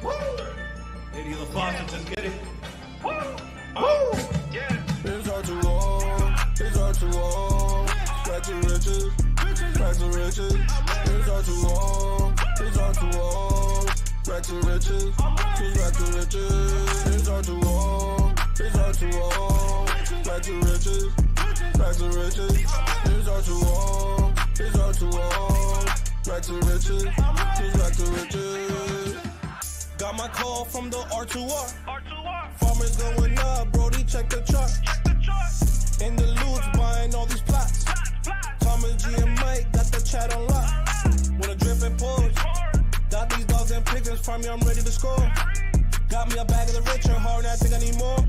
Lady of the faucet, just get it. It's R2R, it's R2R, back to riches, back to riches. It's R2R, it's R2R, back to riches, back to riches. It's R2R, it's R2R, back to riches, back to riches. It's R2R, it's R2R, back to riches, back to riches. Got my call from the R2R. Farmers going up, Brody, check the chart. In the loots, buying all these plots. Thomas G and Mike got the chat on lock. With a drip and pause. Got these dogs and pigeons from me, I'm ready to score. Got me a bag of the rich and hard, I think I need more.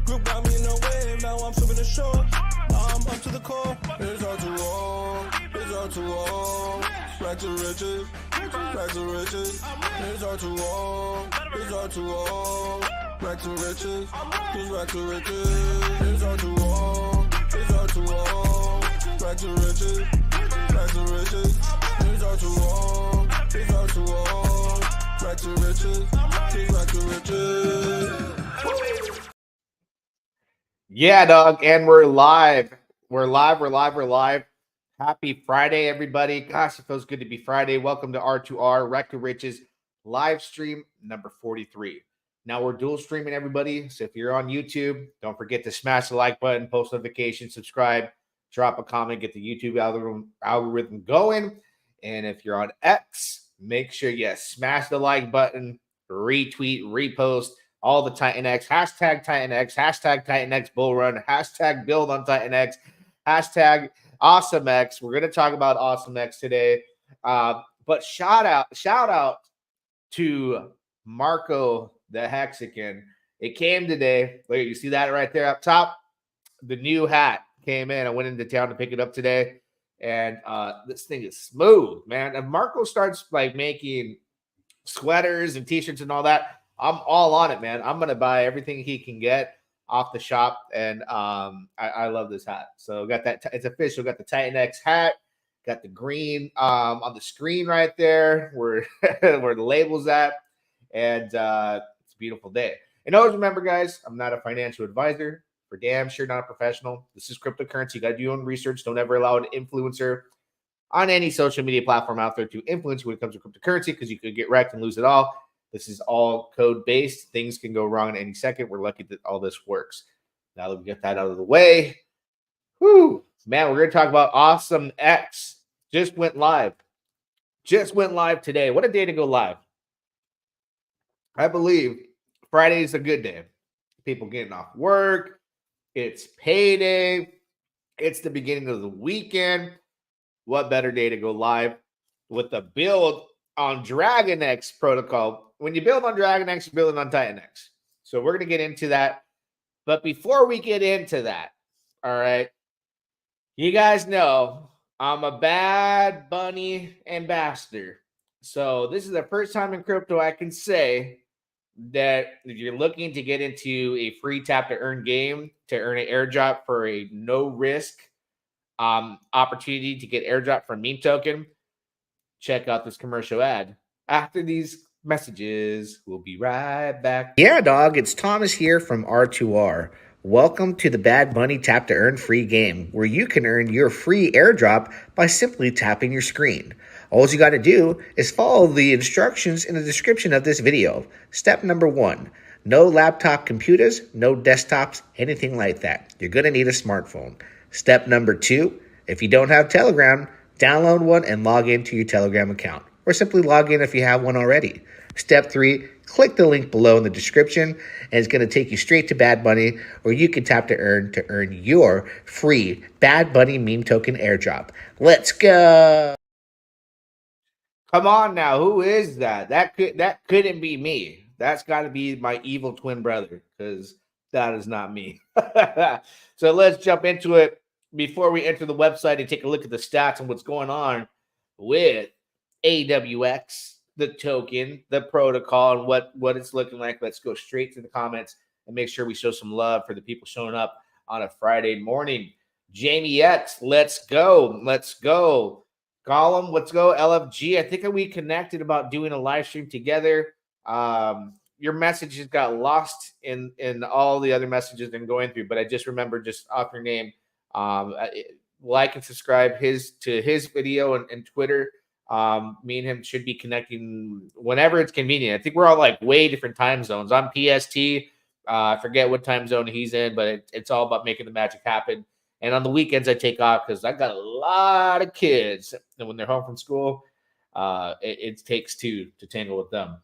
Group got me in the wave, now I'm swimming the shore. Now I'm up to the core. It's R2R, it's R2R. Back to riches, back to riches. It's R2R, it's R2R. Back to riches, back to riches. It's R2R, it's R2R. Back to riches, back to riches. It's R2R, it's R2R. Back to riches, back to riches. Yeah, dog, and we're live. We're live. Happy Friday, everybody. Gosh, it feels good to be Friday. Welcome to R2R, Record Riches live stream number 43. Now we're dual streaming, everybody. So if you're on YouTube, don't forget to smash the like button, post notifications, subscribe, drop a comment, get the YouTube algorithm going. And if you're on X, make sure you smash the like button, retweet, repost all the Titanx, hashtag Titanx, hashtag Titanx Bull Run, hashtag Build On Titanx, hashtag AwesomeX. We're going to talk about AwesomeX today. But shout out to Marco the Hexican. It came today. Look, you see that right there up top? The new hat came in. I went into town to pick it up today. And this thing is smooth, man. If Marco starts like making sweaters and t-shirts and all that, I'm all on it, man. I'm going to buy everything he can get off the shop. And I love this hat. So got that. It's official. Got the Titanx hat. Got the green on the screen right there where, where the label's at. And it's a beautiful day. And always remember, guys, I'm not a financial advisor. For damn sure not a professional. This is cryptocurrency. You got to do your own research. Don't ever allow an influencer on any social media platform out there to influence you when it comes to cryptocurrency, because you could get wrecked and lose it all. This is all code-based. Things can go wrong in any second. We're lucky that all this works. Now that we get that out of the way, whoo, man, we're going to talk about AwesomeX. Just went live today. What a day to go live. I believe Friday is a good day. People getting off work. It's payday. It's the beginning of the weekend. What better day to go live with the Build on Dragonx Protocol? When you build on Dragonx, you're building on Titanx. So we're going to get into that. But before we get into that, all right, you guys know I'm a Bad Bunny ambassador. So this is the first time in crypto I can say that if you're looking to get into a free tap to earn game, to earn an airdrop for a no risk opportunity to get airdrop from meme token, check out this commercial ad. After these messages, we'll be right back. Yeah, dog, it's Thomas here from R2R. Welcome to the Bad Bunny Tap to Earn free game, where you can earn your free airdrop by simply tapping your screen. All you got to do is follow the instructions in the description of this video. Step number 1, no laptop computers, no desktops, anything like that. You're going to need a smartphone. Step number 2, if you don't have Telegram, download one and log into your Telegram account, or simply log in if you have one already. Step 3, click the link below in the description, and it's going to take you straight to Bad Bunny, where you can tap to earn your free Bad Bunny meme token airdrop. Let's go. Come on now, who is that? That couldn't be me. That's got to be my evil twin brother, because that is not me. So let's jump into it. Before we enter the website and take a look at the stats and what's going on with AwesomeX, the token, the protocol, and what it's looking like, let's go straight to the comments and make sure we show some love for the people showing up on a Friday morning. Jamie X, let's go. Let's go. Gollum, let's go. LFG, I think we connected about doing a live stream together. Your messages got lost in all the other messages I'm going through, but I just remember just off your name. Like and subscribe to his video and Twitter. Me and him should be connecting whenever it's convenient. I think we're all like way different time zones. I'm PST. I forget what time zone he's in, but it's all about making the magic happen. And on the weekends, I take off because I got a lot of kids, and when they're home from school, it takes two to tangle with them.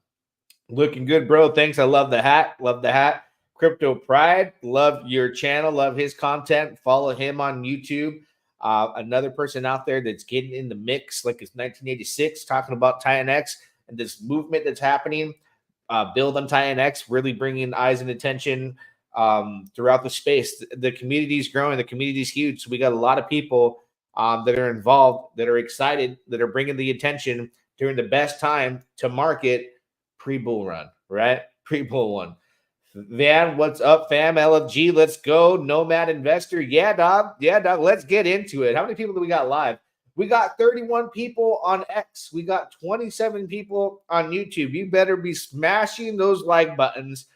Looking good, bro. Thanks. I love the hat. Love the hat. Crypto Pride. Love your channel. Love his content. Follow him on YouTube. Another person out there that's getting in the mix like it's 1986, talking about Titanx and this movement that's happening. Build on Titanx, really bringing eyes and attention throughout the space. The community is growing. The community is huge. So we got a lot of people that are involved, that are excited, that are bringing the attention during the best time to market pre-bull run, right? Pre-bull one. Van, what's up, fam? LFG, let's go. Nomad investor. Yeah, dog. Yeah, dog. Let's get into it. How many people do we got live? We got 31 people on X. We got 27 people on YouTube. You better be smashing those like buttons,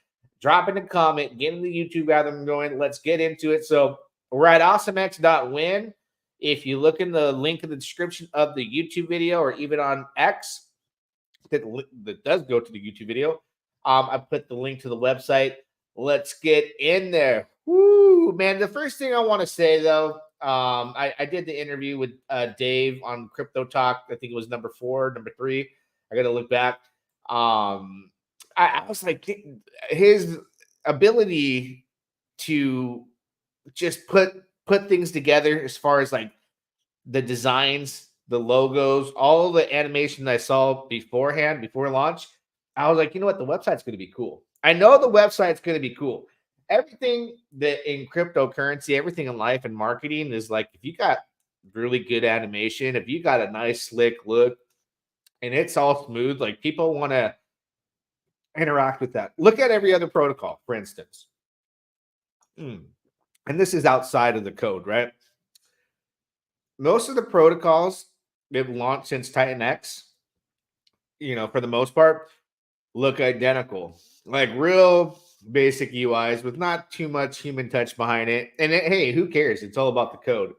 dropping a comment, getting the YouTube algorithm going. Let's get into it. So we're at AwesomeX.win. If you look in the link in the description of the YouTube video or even on X, that does go to the YouTube video. I put the link to the website. Let's get in there. Woo, man. The first thing I want to say, though, I did the interview with Dave on Crypto Talk. I think it was number 4, number 3. I got to look back. I was like, his ability to just put things together as far as like the designs, the logos, all the animation I saw beforehand, before launch, I was like, you know what? The website's going to be cool. I know the website's going to be cool. Everything that in cryptocurrency, everything in life and marketing is like, if you got really good animation, if you got a nice slick look and it's all smooth, like people want to interact with that. Look at every other protocol, for instance. And this is outside of the code, right? Most of the protocols they've launched since Titanx, for the most part, look identical. Like real basic UIs with not too much human touch behind it. And hey, who cares? It's all about the code.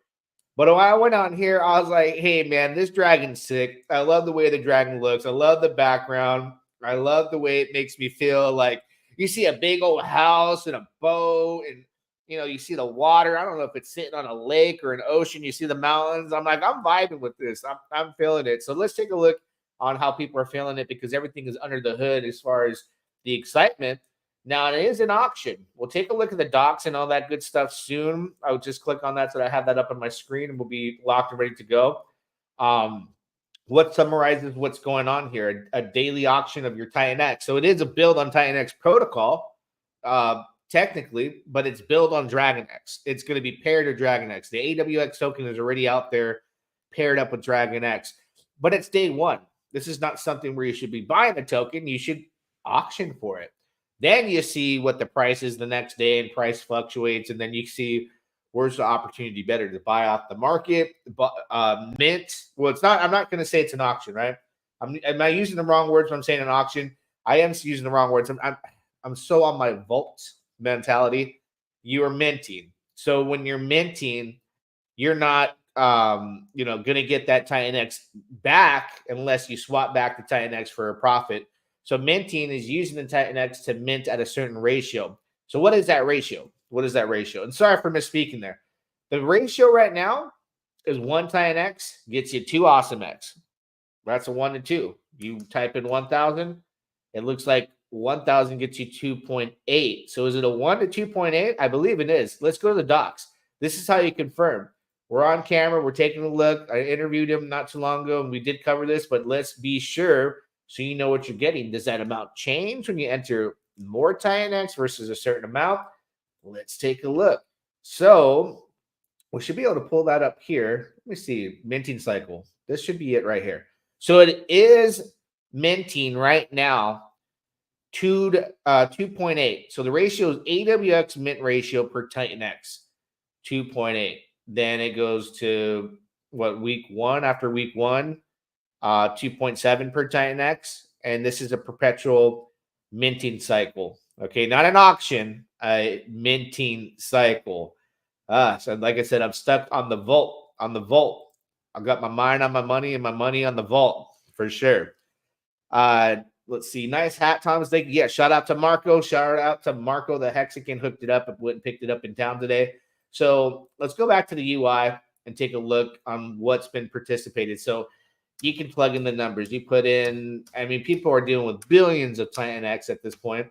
But when I went on here, I was like, hey, man, this dragon's sick. I love the way the dragon looks. I love the background. I love the way it makes me feel like you see a big old house and a boat and you see the water. I don't know if it's sitting on a lake or an ocean. You see the mountains. I'm like, I'm vibing with this. I'm feeling it. So let's take a look on how people are feeling it because everything is under the hood as far as the excitement. Now, it is an auction. We'll take a look at the docs and all that good stuff soon. I'll just click on that so that I have that up on my screen and we'll be locked and ready to go. What summarizes what's going on here? A daily auction of your Titanx. So it is a build on Titanx protocol. Technically, but it's built on Dragonx. It's going to be paired to Dragonx. The AWX token is already out there paired up with Dragonx, but it's day one. This is not something where you should be buying the token. You should auction for it. Then you see what the price is the next day and price fluctuates. And then you see where's the opportunity better to buy off the market. But mint, well, it's not, I'm not going to say it's an auction, right? Am I using the wrong words when I'm saying an auction? I am using the wrong words. I'm so on my vault mentality. You are minting. So when you're minting, you're not going to get that Titanx back unless you swap back the Titanx for a profit. So minting is using the Titanx to mint at a certain ratio. So what is that ratio? What is that ratio? And sorry for misspeaking there. The ratio right now is 1 Titanx gets you 2 AwesomeX. That's a 1 to 2. You type in 1,000, it looks like 1,000 gets you 2.8. So is it a 1 to 2.8? I believe it is. Let's go to the docs. This is how you confirm. We're on camera. We're taking a look. I interviewed him not too long ago, and we did cover this, but let's be sure so you know what you're getting. Does that amount change when you enter more Titanx versus a certain amount? Let's take a look. So we should be able to pull that up here. Let me see. Minting cycle. This should be it right here. So it is minting right now 2.8. So the ratio is AWX mint ratio per Titanx, 2.8. Then it goes to week 1 after week 1, 2.7 per Titanx. And this is a perpetual minting cycle. Okay, not an auction, a minting cycle. So like I said, I'm stuck on the vault. I've got my mind on my money and my money on the vault for sure. Let's see. Nice hat, Thomas. Thank you. Yeah, shout out to Marco. Shout out to Marco. The Hexagon hooked it up and went and picked it up in town today. So let's go back to the UI and take a look on what's been participated. So you can plug in the numbers. You put in, I mean, people are dealing with billions of Titanx at this point.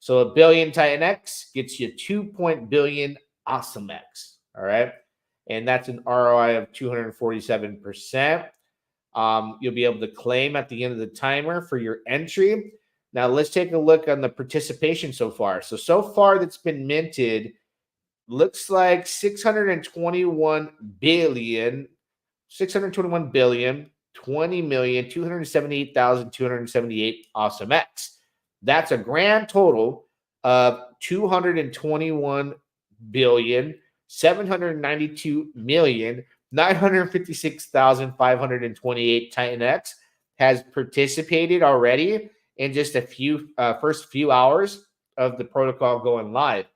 So a billion Titanx gets you 2 billion AwesomeX. All right. And that's an ROI of 247%. You'll be able to claim at the end of the timer for your entry. Now let's take a look on the participation so far. So far that's been minted, looks like 621 billion, 20,278,278 AwesomeX. That's a grand total of 221 billion, 792,956,528 Titanx has participated already in just a few first few hours of the protocol going live.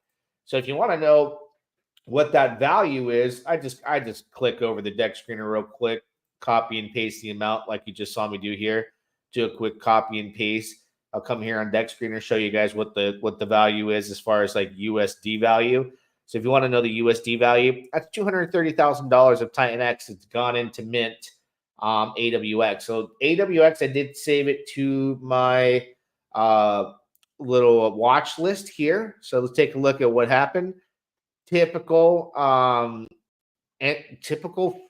So if you want to know what that value is, I just click over the deck screener real quick, copy and paste the amount like you just saw me do here. Do a quick copy and paste. I'll come here on deck screener, show you guys what the value is as far as like USD value. So if you want to know the USD value, that's $230,000 of Titanx that's gone into mint AWX. So AWX, I did save it to my little watch list here. So let's take a look at what happened. Typical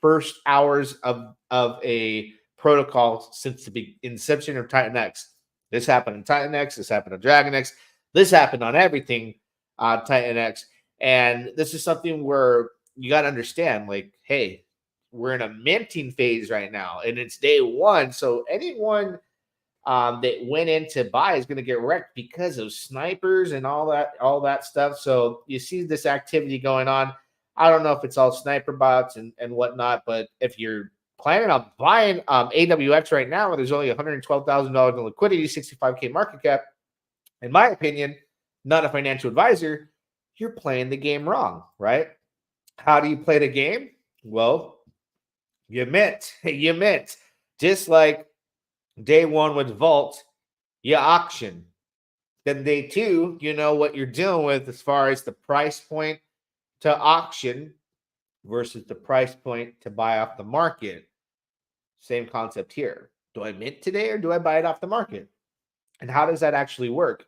first hours of a protocol since the inception of Titanx. This happened in Titanx. This happened on Dragonx. This happened on everything Titanx. And this is something where you got to understand, like, hey, we're in a minting phase right now, and it's day one. So anyone that went in to buy is going to get wrecked because of snipers and all that stuff. So you see this activity going on. I don't know if it's all sniper bots and whatnot, but if you're planning on buying AWX right now, where there's only $112,000 in liquidity, 65K market cap, in my opinion, not a financial advisor, you're playing the game wrong, right? How do you play the game? Well, you mint. You mint. Just like day one with Vault, you auction. Then day two, you know what you're dealing with as far as the price point to auction versus the price point to buy off the market. Same concept here. Do I mint today or do I buy it off the market? And how does that actually work?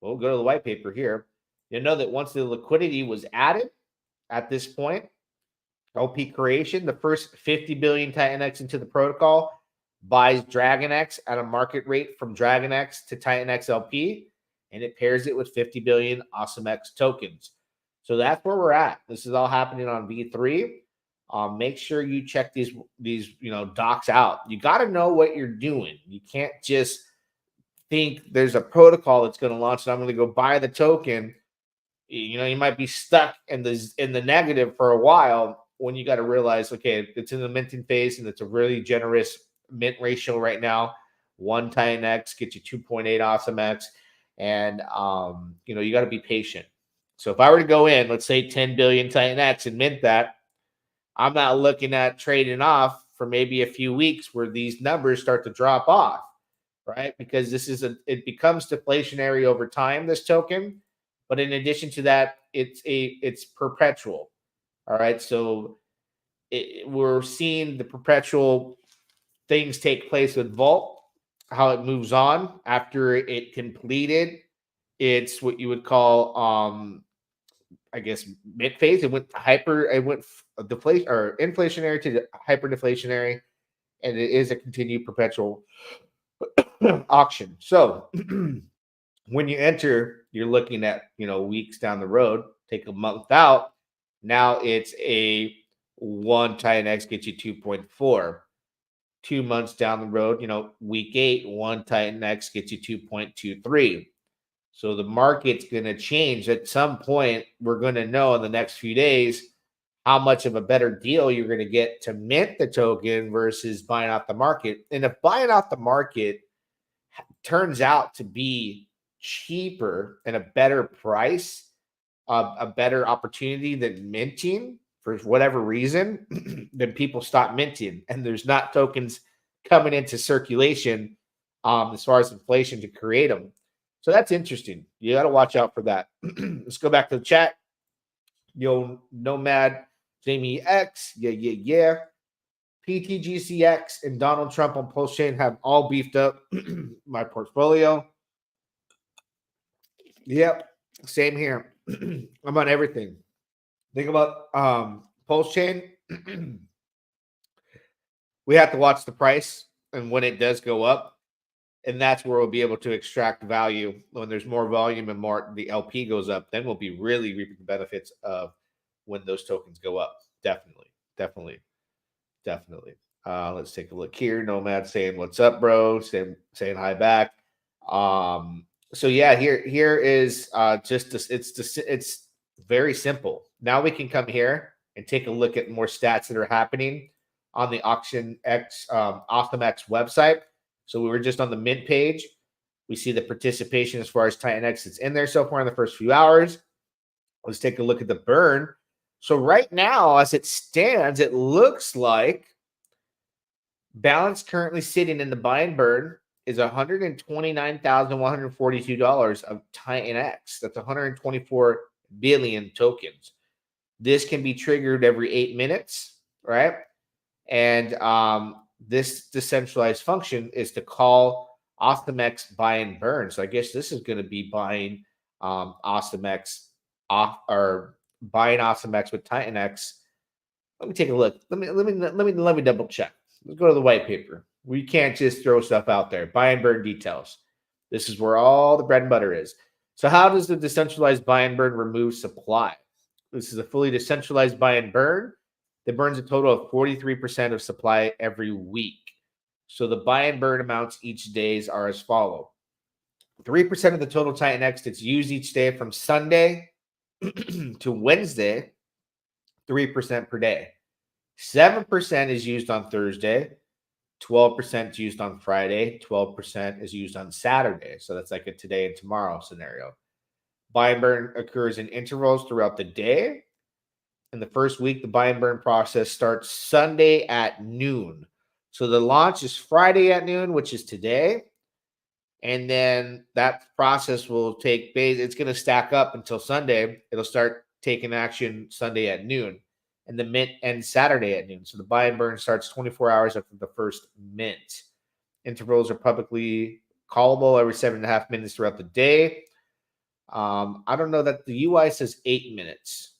Well, go to the white paper here. You'll know that once the liquidity was added at this point, LP creation, the first 50 billion Titanx into the protocol buys Dragonx at a market rate from Dragonx to Titanx LP, and it pairs it with 50 billion AwesomeX tokens. So that's where we're at. This is all happening on V3. Make sure you check these docs out. You got to know what you're doing. You can't just think there's a protocol that's going to launch and I'm going to go buy the token. You might be stuck in the negative for a while when you got to realize, okay, it's in the minting phase and it's a really generous mint ratio right now. 1 Titanx gets you 2.8 AwesomeX, and you got to be patient. So if I were to go in, let's say 10 billion Titanx and mint that, I'm not looking at trading off for maybe a few weeks where these numbers start to drop off, right? Because it becomes deflationary over time, this token. But in addition to that, it's perpetual. All right. So we're seeing the perpetual things take place with Vault, how it moves on after it completed. It's what you would call, I guess, mid phase. It went deflation or inflationary to hyper deflationary, and it is a continued perpetual auction. So when you enter, you're looking at, weeks down the road, take a month out. Now it's a 1 Titanx gets you 2.4. 2 months down the road, week 8, 1 Titanx gets you 2.23. So the market's going to change at some point. We're going to know in the next few days how much of a better deal you're going to get to mint the token versus buying off the market. And if buying off the market turns out to be cheaper and a better price, a better opportunity than minting for whatever reason, then people stop minting, and there's not tokens coming into circulation as far as inflation to create them. So that's interesting. You got to watch out for that. Let's go back to the chat. Yo, Nomad, Jamie X, yeah. PTGCX and Donald Trump on Pulse Chain have all beefed up my portfolio. Yep, same here. I'm on everything. Think about Pulse Chain. We have to watch the price and when it does go up. And that's where we'll be able to extract value. When there's more volume and more the LP goes up, then we'll be really reaping the benefits of when those tokens go up. Definitely. Let's take a look here. Nomad saying what's up, bro. Saying hi back. So yeah, here is just this, it's very simple. Now we can come here and take a look at more stats that are happening on the AwesomeX website. So we were just on the mint page. We see the participation as far as Titanx that's in there so far in the first few hours. Let's take a look at the burn. So right now, as it stands, it looks like balance currently sitting in the buy and burn is $129,142 of Titanx. That's 124 billion tokens. This can be triggered every 8 minutes, right? And this decentralized function is to call AwesomeX buy and burn. So I guess this is going to be buying AwesomeX off or buying AwesomeX with Titanx. Let me take a look. Let me double check. Let's go to the white paper. We can't just throw stuff out there. Buy and burn details. This is where all the bread and butter is. So how does the decentralized buy and burn remove supply? This is a fully decentralized buy and burn that burns a total of 43% of supply every week. So the buy and burn amounts each days are as follow. 3% of the total Titanx that's used each day from Sunday to Wednesday, 3% per day. 7% is used on Thursday, 12% is used on Friday, 12% is used on Saturday. So that's like a today and tomorrow scenario. Buy and burn occurs in intervals throughout the day. In the first week, the buy and burn process starts Sunday at noon. So the launch is Friday at noon, which is today. And then that process will take, it's going to stack up until Sunday. It'll start taking action Sunday at noon. And the mint ends Saturday at noon. So the buy and burn starts 24 hours after the first mint. Intervals are publicly callable every 7.5 minutes throughout the day. I don't know that the UI says 8 minutes.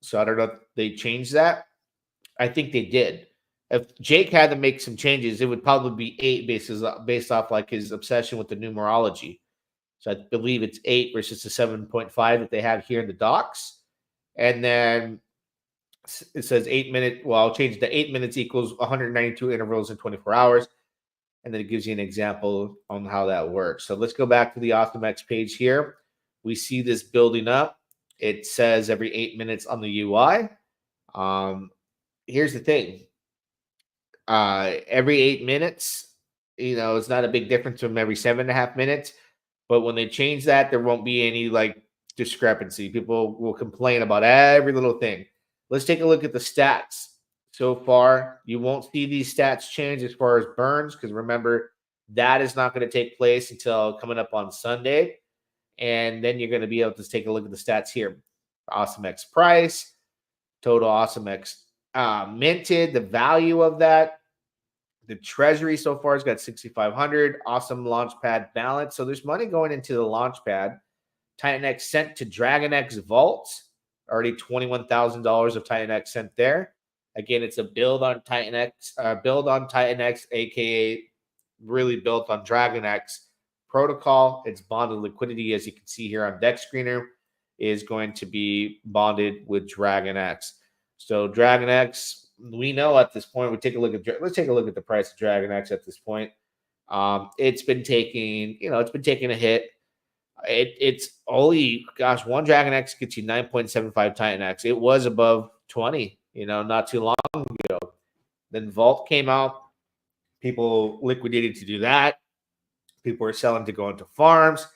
So I don't know if they changed that. I think they did. If Jake had to make some changes, it would probably be 8 based off like his obsession with the numerology. So I believe it's 8 versus the 7.5 that they have here in the docs. And then it says 8 minute. Well, I'll change it to 8 minutes equals 192 intervals in 24 hours. And then it gives you an example on how that works. So let's go back to the AwesomeX page here. We see this building up. It says every 8 minutes on the UI. Here's the thing. Every 8 minutes, it's not a big difference from every 7.5 minutes. But when they change that, there won't be any like discrepancy. People will complain about every little thing. Let's take a look at the stats. So far, you won't see these stats change as far as burns, because remember, that is not going to take place until coming up on Sunday. And then you're going to be able to take a look at the stats here. AwesomeX price, total AwesomeX minted, the value of that. The treasury so far has got 6,500. Awesome Launchpad balance. So there's money going into the Launchpad. Titanx sent to Dragonx Vault. Already $21,000 of Titanx sent there. Again, it's a build on Titanx, aka really built on Dragonx Protocol. It's bonded liquidity, as you can see here on Deck Screener, is going to be bonded with Dragonx. So Dragonx, we know at this point, let's take a look at the price of Dragonx at this point. It's been taking a hit. It's only, one Dragonx gets you 9.75 Titanx. It was above 20, not too long ago. Then Vault came out. People liquidated to do that. People are selling to go into farms.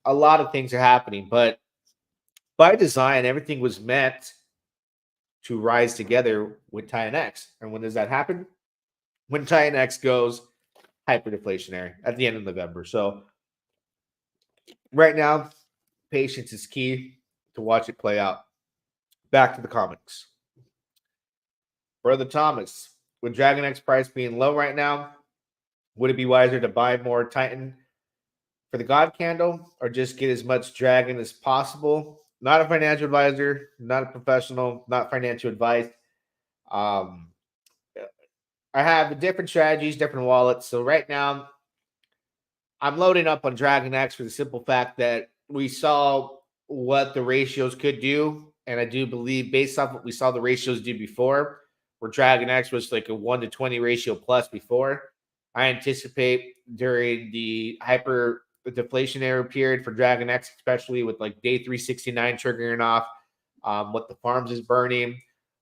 a lot of things are happening, but by design, everything was meant to rise together with Titanx. And when does that happen? When Titanx goes hyperdeflationary at the end of November. So right now, patience is key to watch it play out. Back to the comics. Brother Thomas, with Dragonx price being low right now, would it be wiser to buy more Titan for the God Candle or just get as much Dragon as possible? Not a financial advisor, not a professional, not financial advice. Um, I have different strategies, different wallets. So right now, I'm loading up on Dragonx for the simple fact that we saw what the ratios could do. And I do believe, based off what we saw the ratios do before, where Dragonx was like a 1-20 ratio plus before, I anticipate during the hyper deflationary period for Dragonx, especially with like day 369 triggering off, what the farms is burning,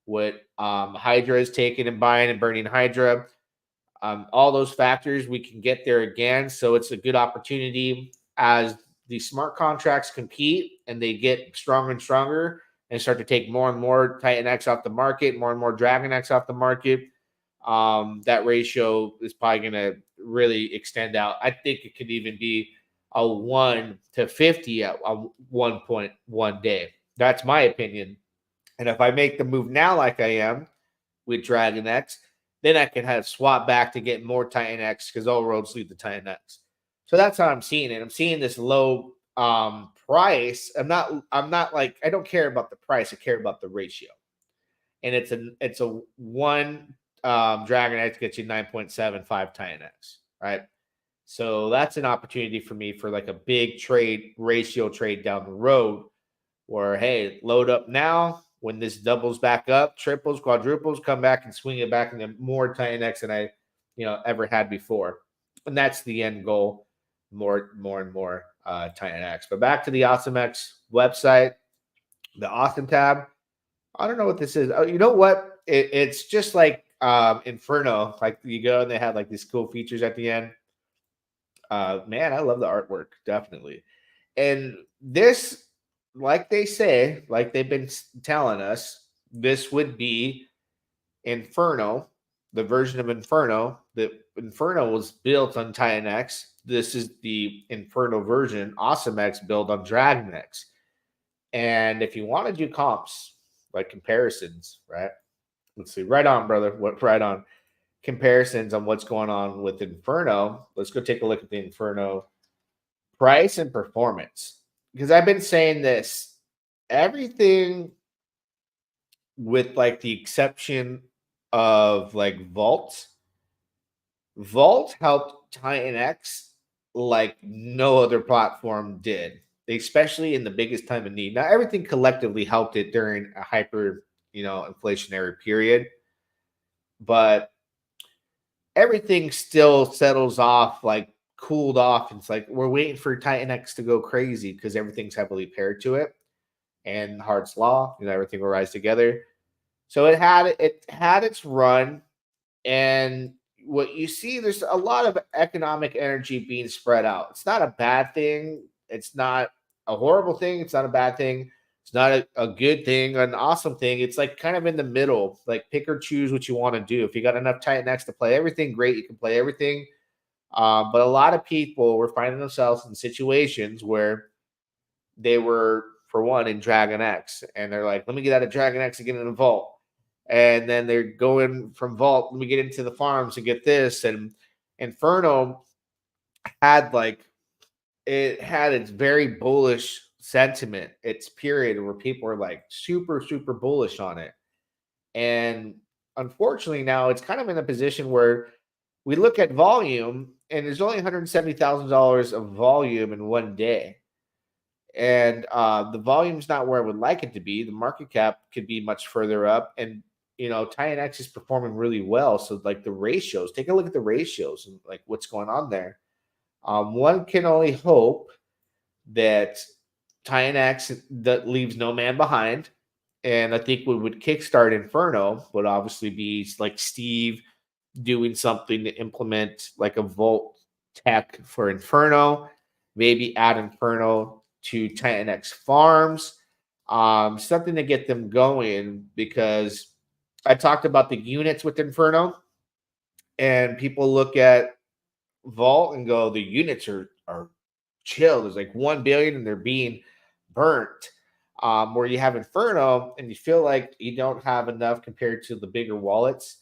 what Hydra is taking and buying and burning Hydra. All those factors, we can get there again. So it's a good opportunity as the smart contracts compete and they get stronger and stronger and start to take more and more Titanx off the market, more and more Dragonx off the market. That ratio is probably going to really extend out. I think it could even be a 1-50 at 1.1 day. That's my opinion. And if I make the move now, like I am with Dragonx, then I can have swap back to get more Titanx because all roads lead to Titanx. So that's how I'm seeing it. I'm seeing this low price. I'm not like, I don't care about the price. I care about the ratio. And it's a one Dragonx gets you 9.75 Titanx, right? So that's an opportunity for me for like a big trade ratio trade down the road where, hey, load up now. When this doubles back up, triples, quadruples, come back and swing it back into more Titanx than I, ever had before. And that's the end goal, more and more Titanx. But back to the AwesomeX website, the Awesome tab. I don't know what this is. Oh, you know what? It's just like Inferno. Like you go and they have like these cool features at the end. Man, I love the artwork, definitely. And this, like they say, like they've been telling us, this would be Inferno, the version of Inferno. The Inferno was built on Titanx. This is the Inferno version, AwesomeX built on Dragonx. And if you want to do comps, like comparisons, right? Let's see. Right on, brother. What right on. Comparisons on what's going on with Inferno. Let's go take a look at the Inferno price and performance. Because I've been saying this, everything with like the exception of like Vault helped Titanx like no other platform did, especially in the biggest time of need. Now, everything collectively helped it during a hyper, inflationary period, but everything still settles off, like cooled off. It's like we're waiting for Titanx to go crazy because everything's heavily paired to it, and Hart's Law, everything will rise together. So it had its run, and what you see, there's a lot of economic energy being spread out. It's not a bad thing. It's not a horrible thing. It's not a bad thing. It's not a good thing, an awesome thing. It's like kind of in the middle. Like pick or choose what you want to do. If you got enough Titanx to play everything, great. You can play everything. But a lot of people were finding themselves in situations where they were, for one, in Dragonx, and they're like, let me get out of Dragonx and get in the Vault. And then they're going from Vault, let me get into the farms and get this. And Inferno had it had its very bullish sentiment, its period where people were like super, super bullish on it. And unfortunately, now it's kind of in a position where we look at volume and there's only $170,000 of volume in one day. And the volume's not where I would like it to be. The market cap could be much further up. And, Titanx is performing really well. So, like the ratios, take a look at the ratios and like what's going on there. One can only hope that Titanx that leaves no man behind. And I think what would kickstart Inferno would obviously be like Steve doing something to implement like a Vault tech for Inferno. maybe add Inferno to Titanx farms, something to get them going, because I talked about the units with Inferno, and people look at Vault and go, the units are chill. There's like 1 billion and they're being burnt. Where you have Inferno and you feel like you don't have enough compared to the bigger wallets.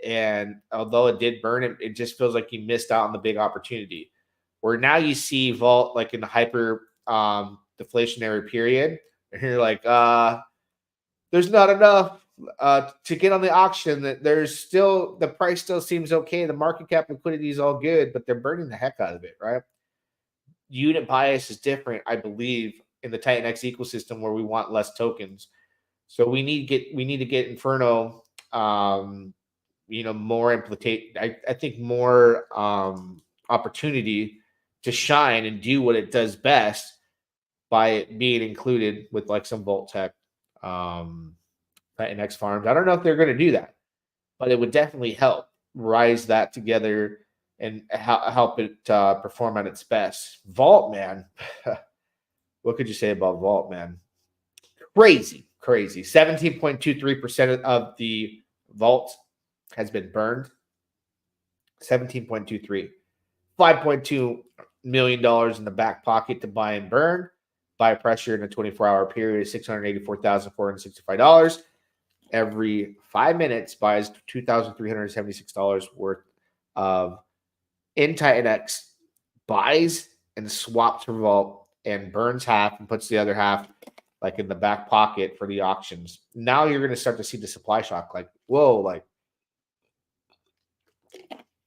And although it did burn, it just feels like you missed out on the big opportunity. Where now you see Vault like in the hyper deflationary period, and you're like, there's not enough to get on the auction. That there's still, the price still seems okay. The market cap liquidity is all good, but they're burning the heck out of it, right? Unit bias is different, I believe, in the Titanx ecosystem, where we want less tokens. So we need to get Inferno, more implicate. I think more opportunity to shine and do what it does best by it being included with like some Vault Tech, Titanx farms. I don't know if they're going to do that, but it would definitely help rise that together and help it perform at its best. Vault, man. What could you say about Vault, man? Crazy. 17.23% of the Vault has been burned. 17.23. $5.2 million in the back pocket to buy and burn. Buy pressure in a 24-hour period is $684,465. Every 5 minutes buys $2,376 worth of in Titanx, buys and swaps for Vault, and burns half and puts the other half like in the back pocket for the auctions. Now you're going to start to see the supply shock. Like, whoa, like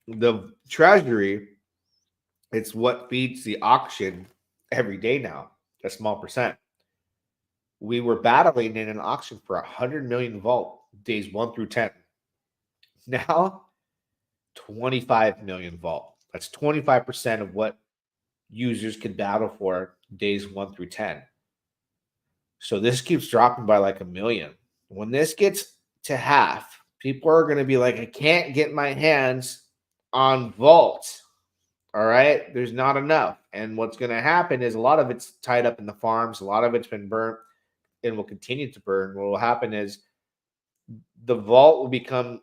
the treasury, it's what feeds the auction every day now, a small percent. We were battling in an auction for 100 million Vault days 1 through 10. Now, 25 million Vault. That's 25% of what users can battle for days 1 through 10. So this keeps dropping by like a million. When this gets to half, people are going to be like, I can't get my hands on Vault. All right. There's not enough. And what's going to happen is a lot of it's tied up in the farms. A lot of it's been burnt and will continue to burn. What will happen is the Vault will become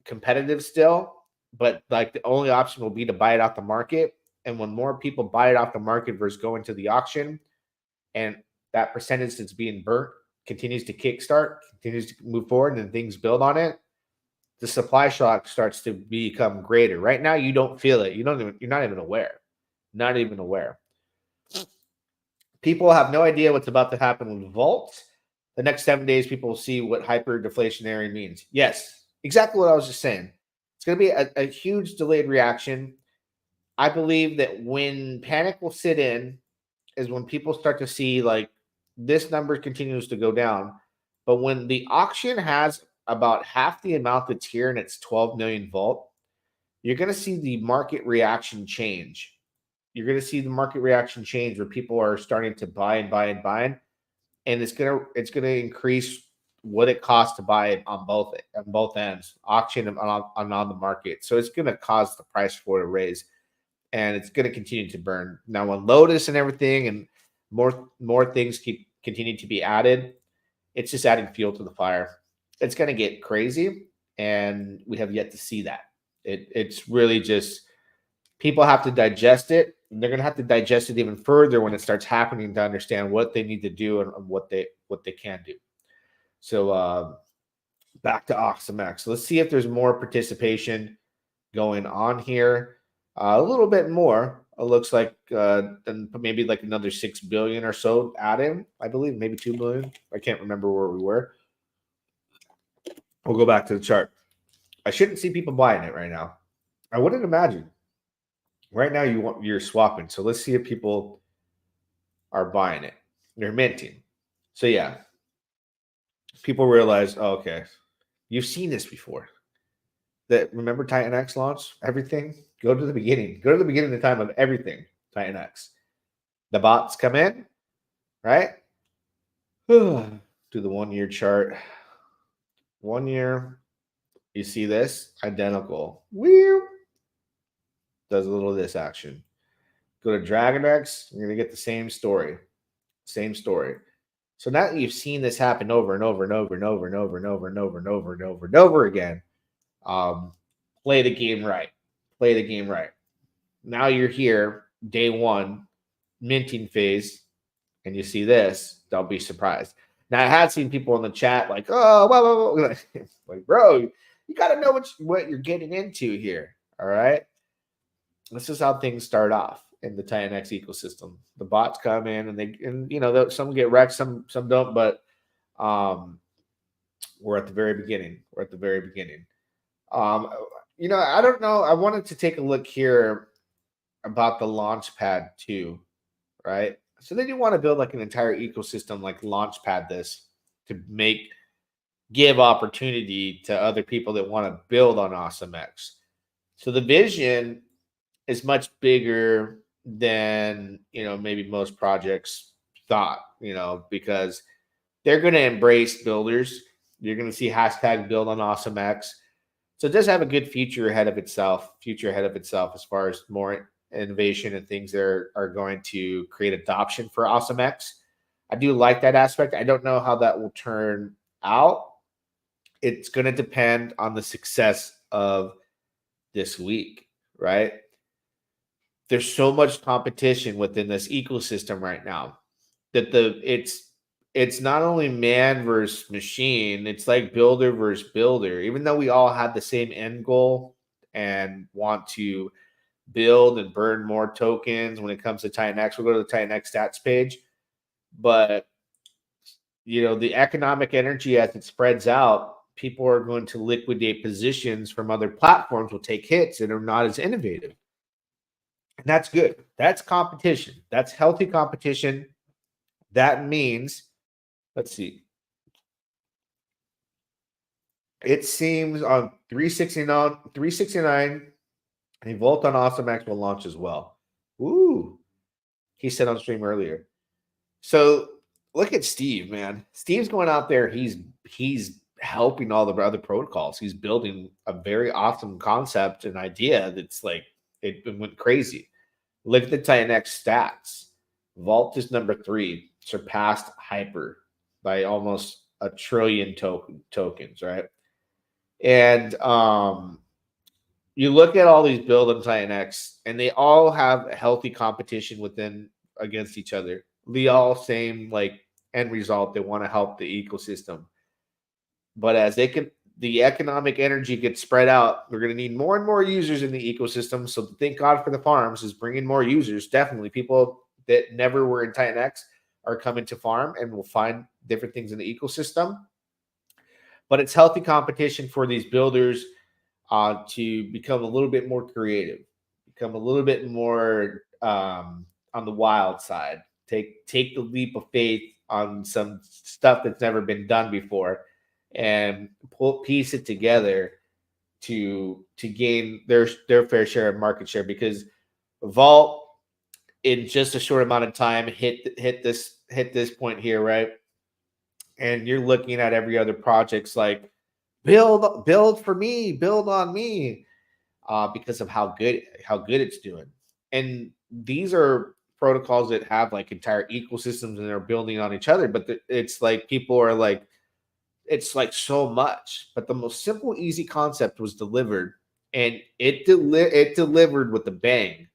competitive still, but like the only option will be to buy it off the market. And when more people buy it off the market versus going to the auction, and that percentage that's being burnt continues to kickstart, continues to move forward, and things build on it, the supply shock starts to become greater. Right now, you don't feel it. You're not even aware. Not even aware. People have no idea what's about to happen with Vault. The next 7 days, people will see what hyper deflationary means. Yes, exactly what I was just saying. It's going to be a huge delayed reaction. I believe that when panic will sit in is when people start to see like this number continues to go down. But when the auction has about half the amount that's here and it's 12 million Vault, you're going to see the market reaction change. You're going to see the market reaction change where people are starting to buy and buy and buy. And it's gonna increase what it costs to buy it on both ends, auction and on the market. So it's gonna cause the price for it to raise, and it's gonna continue to burn. Now, when Lotus and everything and more things continue to be added, it's just adding fuel to the fire. It's gonna get crazy, and we have yet to see that. It's really just people have to digest it. And they're going to have to digest it even further when it starts happening to understand what they need to do and what they can do. So back to AwesomeX. Let's see if there's more participation going on here. A little bit more. It looks like maybe like another 6 billion or so add-in. I believe maybe 2 billion. I can't remember where we were. We'll go back to the chart. I shouldn't see people buying it right now. I wouldn't imagine. Right now, you're swapping. So let's see if people are buying it. They're minting. So yeah, people realize, oh, okay, you've seen this before. That remember Titanx launch? Everything? Go to the beginning. Go to the beginning of the time of everything. Titanx. The bots come in, right? To the 1 year chart. 1 year. You see this? Identical. Weird. Does a little of this action. Go to Dragonx, you're going to get the same story. Same story. So now that you've seen this happen over and over and over and over and over and over and over and over and over and over again, play the game right. Play the game right. Now you're here, day one, minting phase, and you see this, don't be surprised. Now I had seen people in the chat like, oh, well. Like, bro, you got to know what you're getting into here. All right. This is how things start off in the Titanx ecosystem. The bots come in and some get wrecked, some don't, but we're at the very beginning. We're at the very beginning. I don't know. I wanted to take a look here about the launchpad too, right? So then you want to build like an entire ecosystem, like launchpad this to give opportunity to other people that want to build on AwesomeX. So the vision is much bigger than maybe most projects thought, because they're going to embrace builders. You're going to see hashtag build on AwesomeX. So it does have a good future ahead of itself as far as more innovation and things that are going to create adoption for AwesomeX. I do like that aspect. I don't know how that will turn out. It's going to depend on the success of this week, right? There's so much competition within this ecosystem right now that it's not only man versus machine, it's like builder versus builder. Even though we all have the same end goal and want to build and burn more tokens when it comes to Titanx, we'll go to the Titanx stats page. But the economic energy as it spreads out, people are going to liquidate positions from other platforms, will take hits and are not as innovative. And that's good. That's competition. That's healthy competition. That means, let's see. It seems on 369, a Vault on AwesomeX will launch as well. Ooh. He said on stream earlier. So look at Steve, man. Steve's going out there. He's helping all the other protocols. He's building a very awesome concept and idea that's like, it went crazy. Look at the Titanx stats. Vault is number 3, surpassed Hyper by almost 1 trillion tokens, right? And you look at all these build on Titanx, and they all have healthy competition against each other. They all same like end result. They want to help the ecosystem. But as the economic energy gets spread out, we're going to need more and more users in the ecosystem. So thank God for the farms is bringing more users. Definitely people that never were in Titanx are coming to farm and will find different things in the ecosystem. But it's healthy competition for these builders to become a little bit more creative, become a little bit more on the wild side. Take the leap of faith on some stuff that's never been done before, and piece it together to gain their fair share of market share. Because Vault, in just a short amount of time, hit this point here, right? And you're looking at every other project's like build for me, build on me, because of how good it's doing. And these are protocols that have like entire ecosystems and they're building on each other. But it's like people are like, it's like so much. But the most simple, easy concept was delivered, and it delivered with a bang.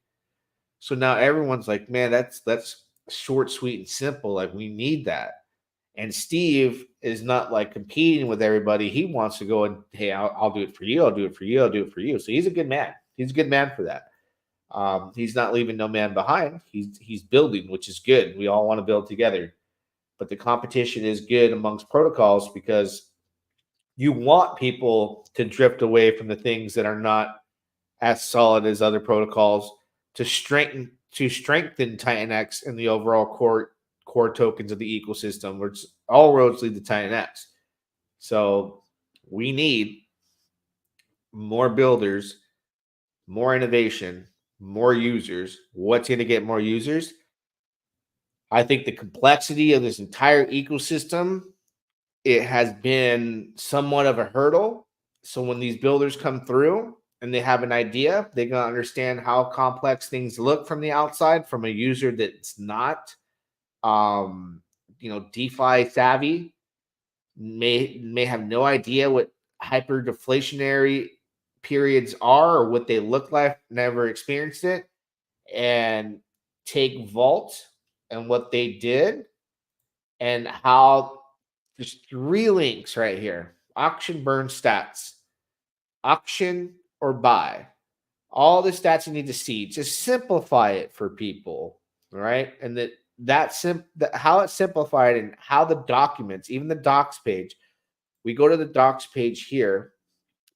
So now everyone's like, man, that's short, sweet, and simple. Like, we need that. And Steve is not like competing with everybody. He wants to go and, hey, I'll do it for you. I'll do it for you. I'll do it for you. So he's a good man. He's a good man for that. He's not leaving no man behind. He's building, which is good. We all want to build together. But the competition is good amongst protocols because you want people to drift away from the things that are not as solid as other protocols to strengthen Titanx and the overall core tokens of the ecosystem, which all roads lead to Titanx. So we need more builders, more innovation, more users. What's going to get more users? I think the complexity of this entire ecosystem, it has been somewhat of a hurdle. So when these builders come through, and they have an idea. They can understand how complex things look from the outside from a user that's not, um, DeFi savvy, may have no idea what hyperdeflationary periods are or what they look like, never experienced it, and take Vault and what they did and how there's 3 links right here: auction, burn, stats, auction or buy. All the stats you need to see. Just simplify it for people, right? And how it's simplified and how the documents, even the docs page. We go to the docs page here,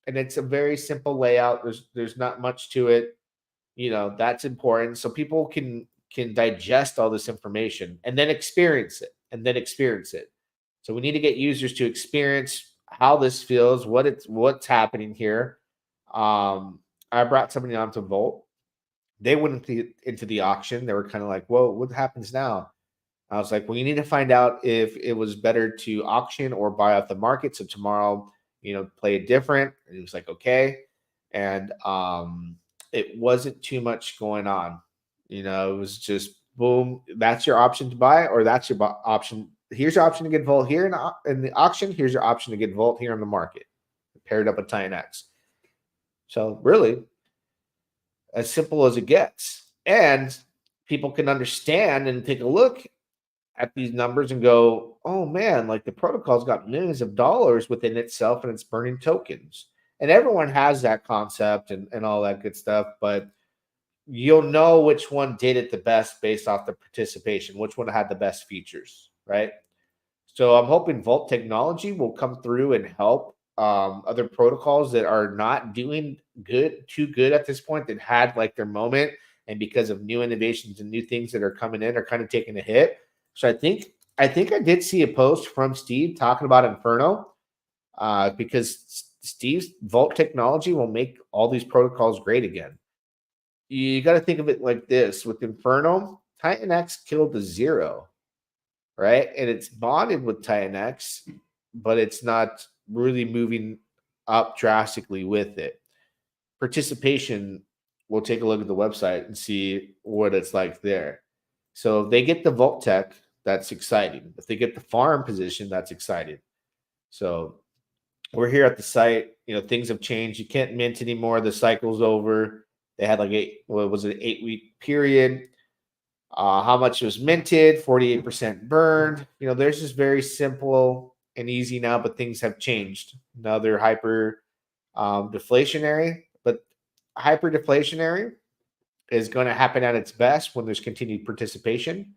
and it's a very simple layout. There's not much to it. That's important, so people can digest all this information and then experience it, So we need to get users to experience how this feels, what's happening here. I brought somebody onto Volt. They went into the auction. They were kind of like, "Whoa, what happens now?" I was like, "Well, you need to find out if it was better to auction or buy off the market. So tomorrow, play it different." And he was like, "Okay." And it wasn't too much going on. It was just boom. That's your option to buy, or that's your option. Here's your option to get Volt here in the auction. Here's your option to get Volt here in the market, paired up with Titanx. So really, as simple as it gets. And people can understand and take a look at these numbers and go, oh man, like the protocol's got millions of dollars within itself and it's burning tokens. And everyone has that concept and all that good stuff, but you'll know which one did it the best based off the participation, which one had the best features, right? So I'm hoping Vault technology will come through and help other protocols that are not doing too good at this point, that had like their moment, and because of new innovations and new things that are coming in are kind of taking a hit. So I think I did see a post from Steve talking about Inferno, because Steve's Vault technology will make all these protocols great again. You got to think of it like this: with Inferno, Titanx killed the zero, right? And it's bonded with Titanx, but it's not really moving up drastically with it. Participation, we'll take a look at the website and see what it's like there. So if they get the Vault Tech, that's exciting. If they get the farm position, that's exciting. So we're here at the site. Things have changed. You can't mint anymore. The cycle's over. They had like 8-week period. How much was minted? 48% burned. There's just very simple and easy now, but things have changed. Now they're hyper deflationary, but hyper deflationary is going to happen at its best when there's continued participation.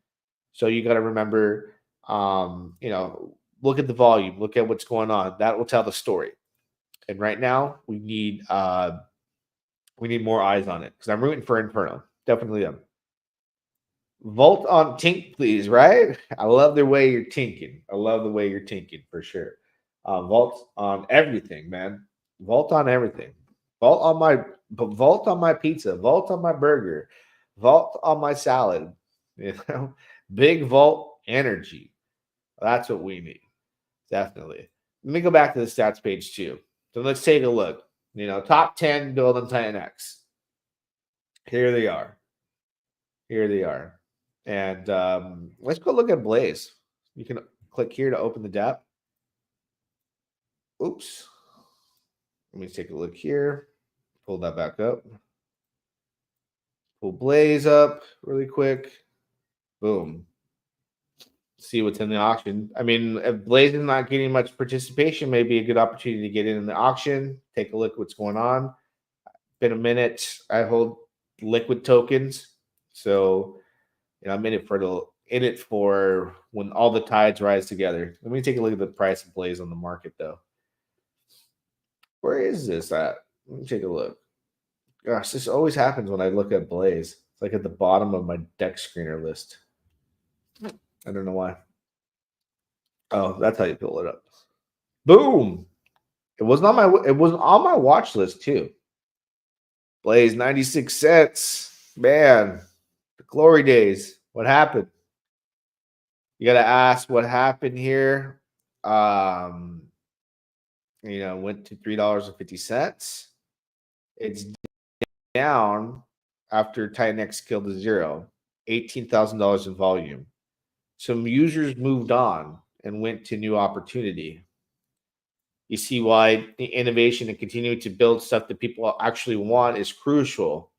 So you got to remember, look at the volume, look at what's going on. That will tell the story. And right now we need more eyes on it, because I'm rooting for Inferno. Definitely am. Volt on Tink, please, right? I love the way you're tinking. For sure. Vault on everything, man. Vault on everything. Vault on my pizza. Vault on my burger. Vault on my salad. Big Vault energy. That's what we need. Definitely. Let me go back to the stats page too. So let's take a look. Top 10 Build on Titanx. Here they are. And let's go look at Blaze. You can click here to open the dApp. Oops. Let me take a look here. Pull that back up. Pull Blaze up really quick. Boom. See what's in the auction. I mean, if Blaze is not getting much participation, maybe a good opportunity to get in the auction. Take a look at what's going on. Been a minute. I hold liquid tokens. So I'm in it for when all the tides rise together. Let me take a look at the price of Blaze on the market, though. Where is this at? Let me take a look. Gosh, this always happens when I look at Blaze. It's like at the bottom of my deck screener list. I don't know why. Oh, that's how you pull it up. Boom! It was on my watch list too. Blaze 96 cents. Man, the glory days. What happened? You gotta ask what happened here. Went to $3.50. It's down after Titanx killed a zero, $18,000 in volume. Some users moved on and went to new opportunity. You see why the innovation and continuing to build stuff that people actually want is crucial.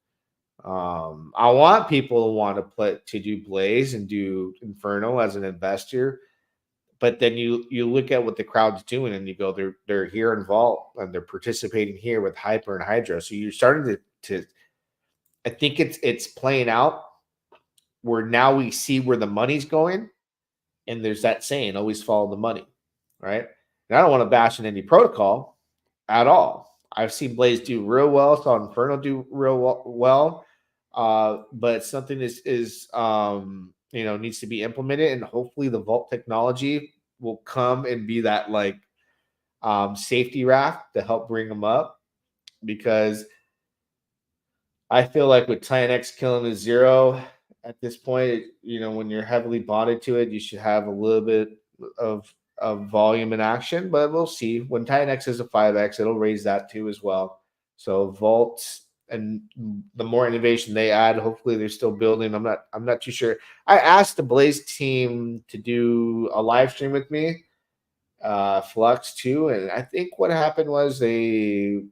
I want people to want to do Blaze and do Inferno as an investor, but then you look at what the crowd's doing and you go, they're here in Vault and they're participating here with Hyper and Hydra. So you're starting to I think it's playing out where now we see where the money's going, and there's that saying, always follow the money, right? And I don't want to bash in any protocol at all. I've seen Blaze do real well, saw Inferno do real well, but something is needs to be implemented, and hopefully the Vault technology will come and be that like safety raft to help bring them up, because I feel like with Titanx killing a zero at this point, when you're heavily bonded to it, you should have a little bit of volume in action, but we'll see. When Titanx is a 5x, it'll raise that too as well. So Vault, and the more innovation they add, hopefully they're still building. I'm not too sure. I asked the Blaze team to do a live stream with me, Flux too, and I think what happened was they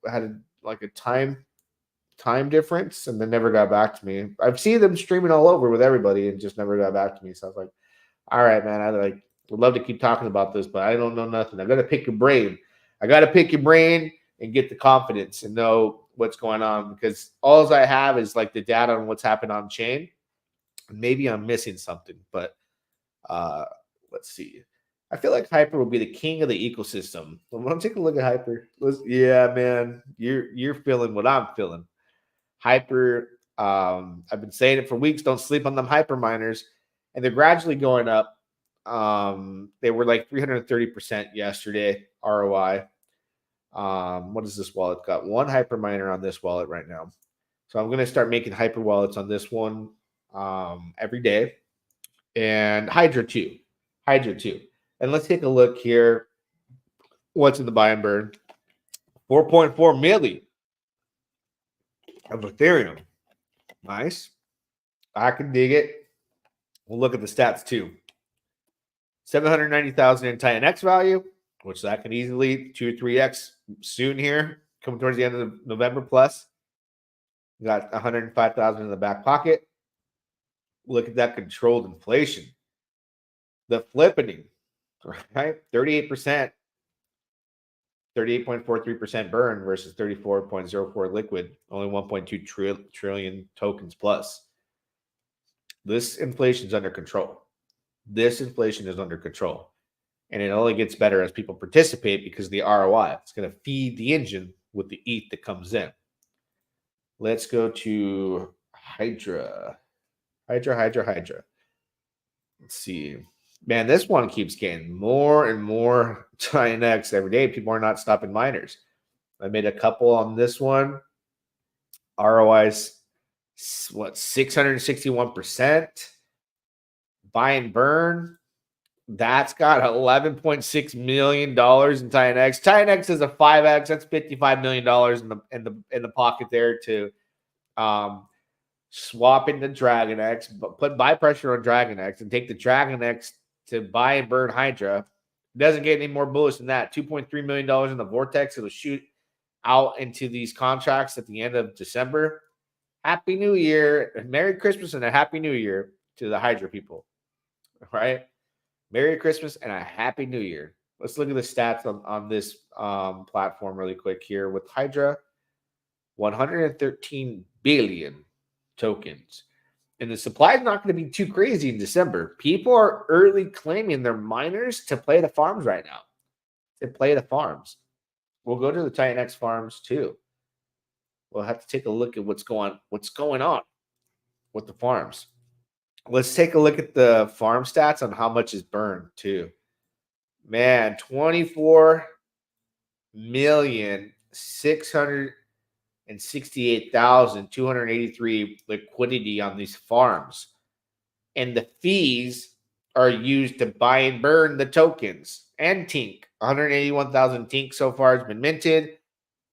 had like a time difference and then never got back to me. I've seen them streaming all over with everybody and just never got back to me. So I was like, all right, man, I would love to keep talking about this, but I don't know nothing. I got to pick your brain. I got to pick your brain and get the confidence and know what's going on, because all I have is like the data on what's happened on chain. Maybe I'm missing something, but let's see. I feel like Hyper will be the king of the ecosystem. I'm gonna take a look at Hyper. Yeah, man, you're feeling what I'm feeling. Hyper, I've been saying it for weeks. Don't sleep on them hyper miners, and they're gradually going up. They were like 330% yesterday ROI. What is this wallet? Got one hyper miner on this wallet right now, so I'm gonna start making hyper wallets on this one every day, and Hydra too. And let's take a look here. What's in the buy and burn? 4.4 milli of Ethereum. Nice. I can dig it. We'll look at the stats too. 790,000 in Titanx value, which that can easily 2 or 3x soon here, coming towards the end of November plus. We got 105,000 in the back pocket. Look at that controlled inflation. The flippening, right? 38%, 38.43% burn versus 34.04 liquid, only 1.2 trillion tokens plus. This inflation is under control. And it only gets better as people participate because the ROI. It's going to feed the engine with the ETH that comes in. Let's go to Hydra. Hydra. Let's see. Man, this one keeps getting more and more Titanx every day. People are not stopping miners. I made a couple on this one. ROI's, 661%. Buy and burn. That's got $11.6 million in Titanx. Titanx is a 5x. That's $55 million in the pocket there to swap into Dragonx, but put buy pressure on Dragonx and take the Dragonx to buy and burn Hydra. It doesn't get any more bullish than that. $2.3 million in the Vortex. It'll shoot out into these contracts at the end of December. Happy New Year. Merry Christmas and a Happy New Year to the Hydra people. Right? Merry Christmas and a Happy New Year. Let's look at the stats on this platform really quick here. With Hydra, 113 billion tokens. And the supply is not going to be too crazy in December. People are early claiming their miners to play the farms right now. We'll go to the Titanx farms too. We'll have to take a look at what's going on with the farms. Let's take a look at the farm stats on how much is burned too. Man, 24,668,283 liquidity on these farms. And the fees are used to buy and burn the tokens and Tink. 181,000 Tink so far has been minted.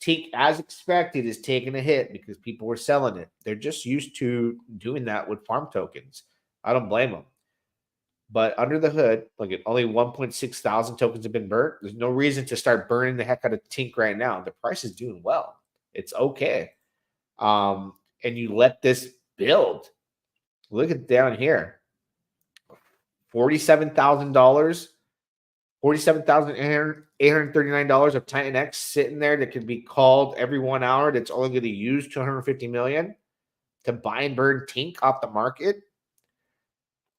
Tink, as expected, is taking a hit because people were selling it. They're just used to doing that with farm tokens. I don't blame them. But under the hood, look at only 1.6 thousand tokens have been burnt. There's no reason to start burning the heck out of Tink right now. The price is doing well. It's okay. And you let this build. Look at down here. $47,000, $47,839 of Titanx sitting there that could be called every 1 hour. That's only going to use 250 million to buy and burn Tink off the market.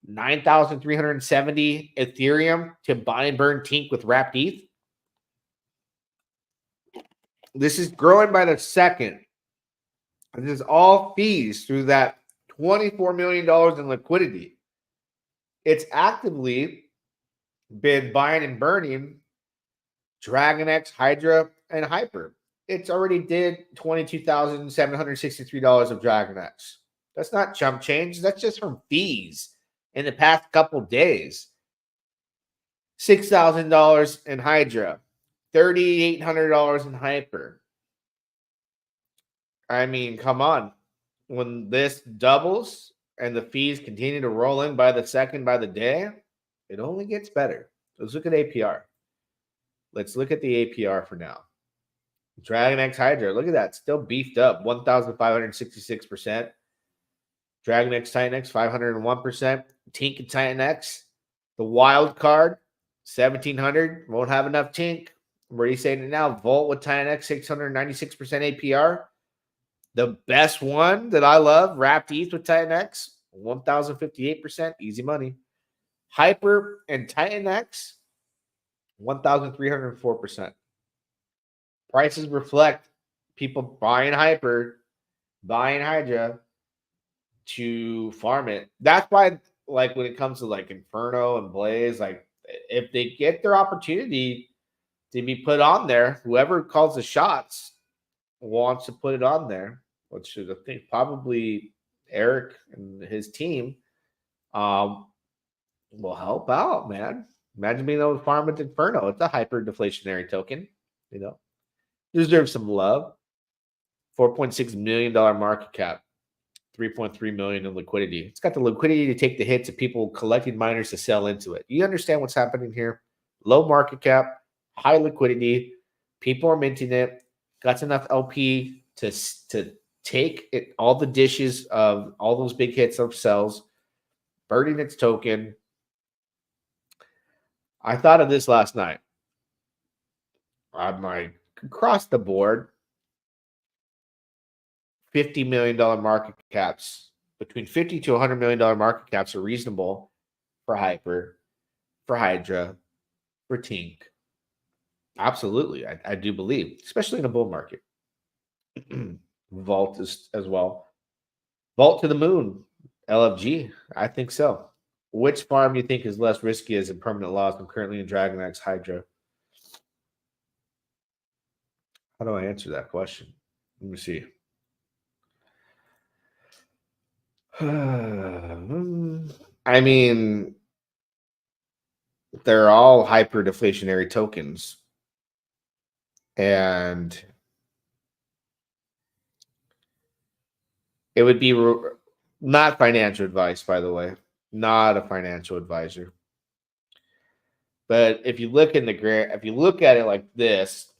9,370 Ethereum to buy and burn Tink with wrapped ETH. This is growing by the second. This is all fees through that $24 million in liquidity. It's actively been buying and burning Dragonx, Hydra, and Hyper. It's already did $22,763 of Dragonx. That's not chump change. That's just from fees in the past couple days. $6,000 in Hydra, $3,800 in Hyper. I mean, come on. When this doubles and the fees continue to roll in by the second, by the day, it only gets better. Let's look at APR. Let's look at the APR for now. Dragonx Hydra, look at that. Still beefed up, 1,566%. Dragonx Titanx, 501%. Tink and Titanx, the wild card, 1,700. Won't have enough Tink. I'm already saying it now. Volt with Titanx, 696% APR. The best one that I love, wrapped ETH with Titanx, 1,058%. Easy money. Hyper and Titanx, 1,304%. Prices reflect people buying Hyper, buying Hydra to farm it. That's why, like, when it comes to like Inferno and Blaze, like, if they get their opportunity to be put on there, whoever calls the shots wants to put it on there, which is, I think, probably Eric and his team will help out, man. Imagine being able to farm with Inferno. It's a hyper deflationary token, you know. Deserves some love. $4.6 million market cap, 3.3 million in liquidity. It's got the liquidity to take the hits of people collecting miners to sell into it. You understand what's happening here? Low market cap, high liquidity. People are minting it. Got enough LP to take it, all the dishes of all those big hits of sells, burning its token. I thought of this last night. I'm like, across the board, $50 million market caps, between $50 to $100 million market caps are reasonable for Hyper, for Hydra, for Tink. Absolutely, I do believe, especially in a bull market. Vault is as well. Vault to the moon, LFG. I think so. Which farm do you think is less risky as a permanent loss? I'm currently in Dragonx Hydra. How do I answer that question? Let me see. I mean, they're all hyper deflationary tokens. And it would be not financial advice, by the way, not a financial advisor. But if you look in the if you look at it like this,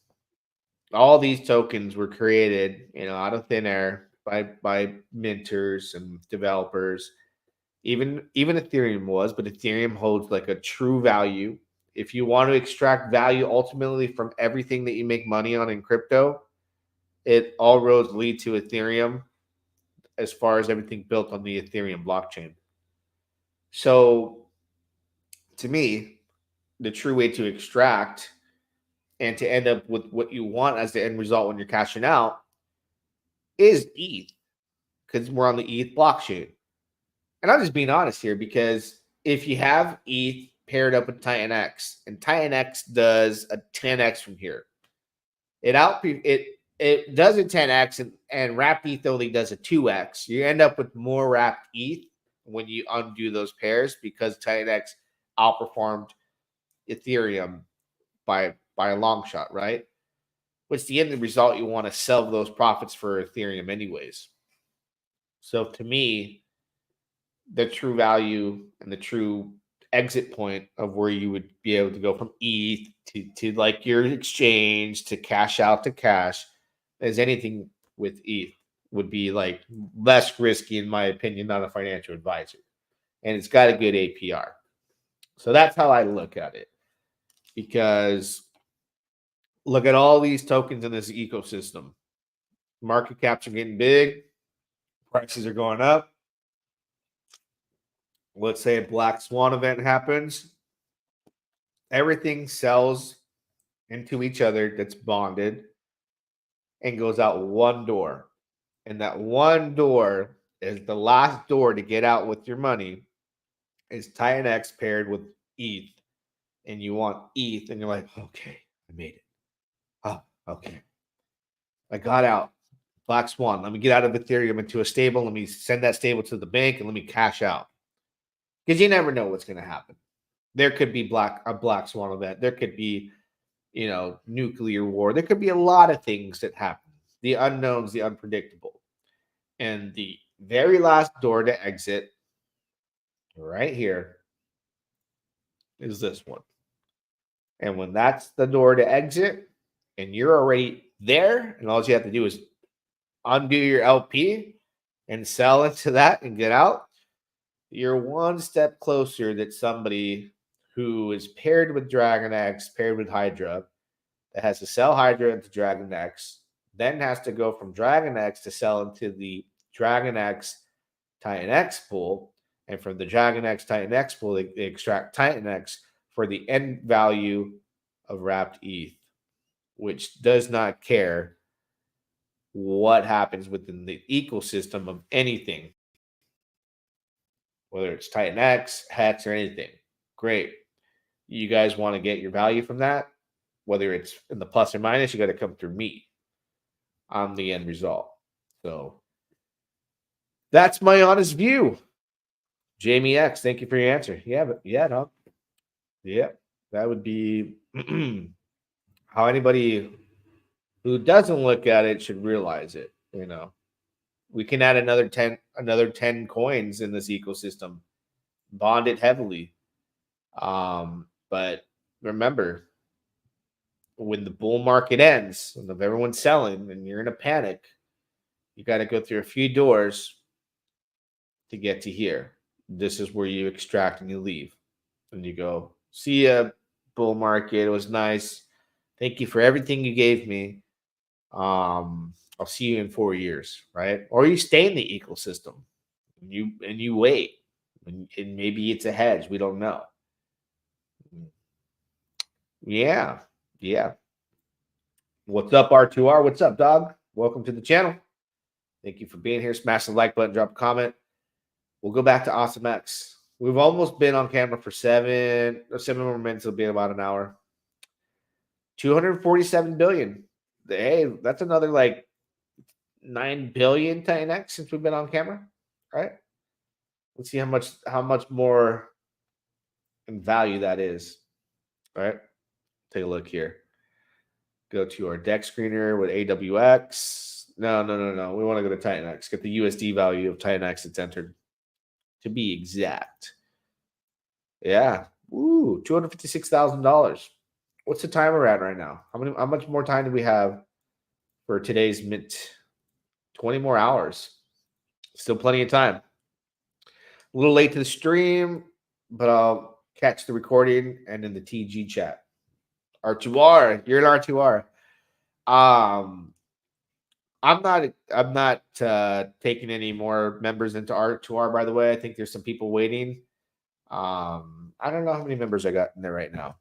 all these tokens were created, out of thin air by minters and developers. Even Ethereum was, but Ethereum holds like a true value. If you want to extract value ultimately from everything that you make money on in crypto, all roads lead to Ethereum as far as everything built on the Ethereum blockchain. So to me, the true way to extract and to end up with what you want as the end result when you're cashing out is ETH, because we're on the ETH blockchain. And I'm just being honest here, because if you have ETH paired up with Titanx, and Titanx does a 10x from here, it does a 10x, and wrapped ETH only does a 2x. You end up with more wrapped ETH when you undo those pairs, because Titanx outperformed Ethereum by a long shot, right? what's the end result? You want to sell those profits for Ethereum anyways. So to me, the true value and the true exit point of where you would be able to go from ETH to like your exchange to cash out to cash as anything with ETH would be like less risky, in my opinion, not a financial advisor. And it's got a good APR. So that's how I look at it. Because look at all these tokens in this ecosystem. Market caps are getting big. Prices are going up. Let's say a black swan event happens. Everything sells into each other that's bonded and goes out one door. And that one door is the last door to get out with your money is Titanx paired with ETH. And you want ETH and you're like, okay, I made it. Oh, okay. I got out. Black swan. Let me get out of Ethereum into a stable. Let me send that stable to the bank and let me cash out. Because you never know what's going to happen. There could be a black swan event. There could be, nuclear war. There could be a lot of things that happen. The unknowns, the unpredictable. And the very last door to exit right here is this one. And when that's the door to exit and you're already there and all you have to do is undo your LP and sell into that and get out, you're one step closer that somebody who is paired with Dragonx, paired with Hydra, that has to sell Hydra into Dragonx, then has to go from Dragonx to sell into the Dragonx Titanx pool, and from the Dragonx Titanx pool, they extract Titanx for the end value of wrapped ETH, which does not care what happens within the ecosystem of anything, whether it's Titanx, Hex, or anything. Great. You guys want to get your value from that, whether it's in the plus or minus, you got to come through me on the end result. So that's my honest view. Jamie X, thank you for your answer. Yeah, dog. Yeah, that would be how anybody who doesn't look at it should realize it. We can add another 10 coins in this ecosystem, bond it heavily. But remember, when the bull market ends, and if everyone's selling and you're in a panic, you got to go through a few doors to get to here. This is where you extract and you leave. And you go, see ya, bull market. It was nice. Thank you for everything you gave me. I'll see you in 4 years, right? Or you stay in the ecosystem and you wait. And maybe it's a hedge. We don't know. Yeah. What's up, R2R? What's up, dog? Welcome to the channel. Thank you for being here. Smash the like button, drop a comment. We'll go back to AwesomeX. We've almost been on camera for 7 more minutes. It'll be about an hour. 247 billion. Hey, that's another like 9 billion Titanx since we've been on camera, right? Let's see how much more in value that is. All right, take a look here. Go to our deck screener with AWX. No. We want to go to Titanx. Get the USD value of Titanx that's entered. To be exact. Yeah. Ooh, $256,000. What's the timer at right now? How much more time do we have for today's mint? 20 more hours. Still plenty of time. A little late to the stream, but I'll catch the recording and in the TG chat. R2R, you're an R2R. I'm not taking any more members into R2R, by the way. I think there's some people waiting. I don't know how many members I got in there right now.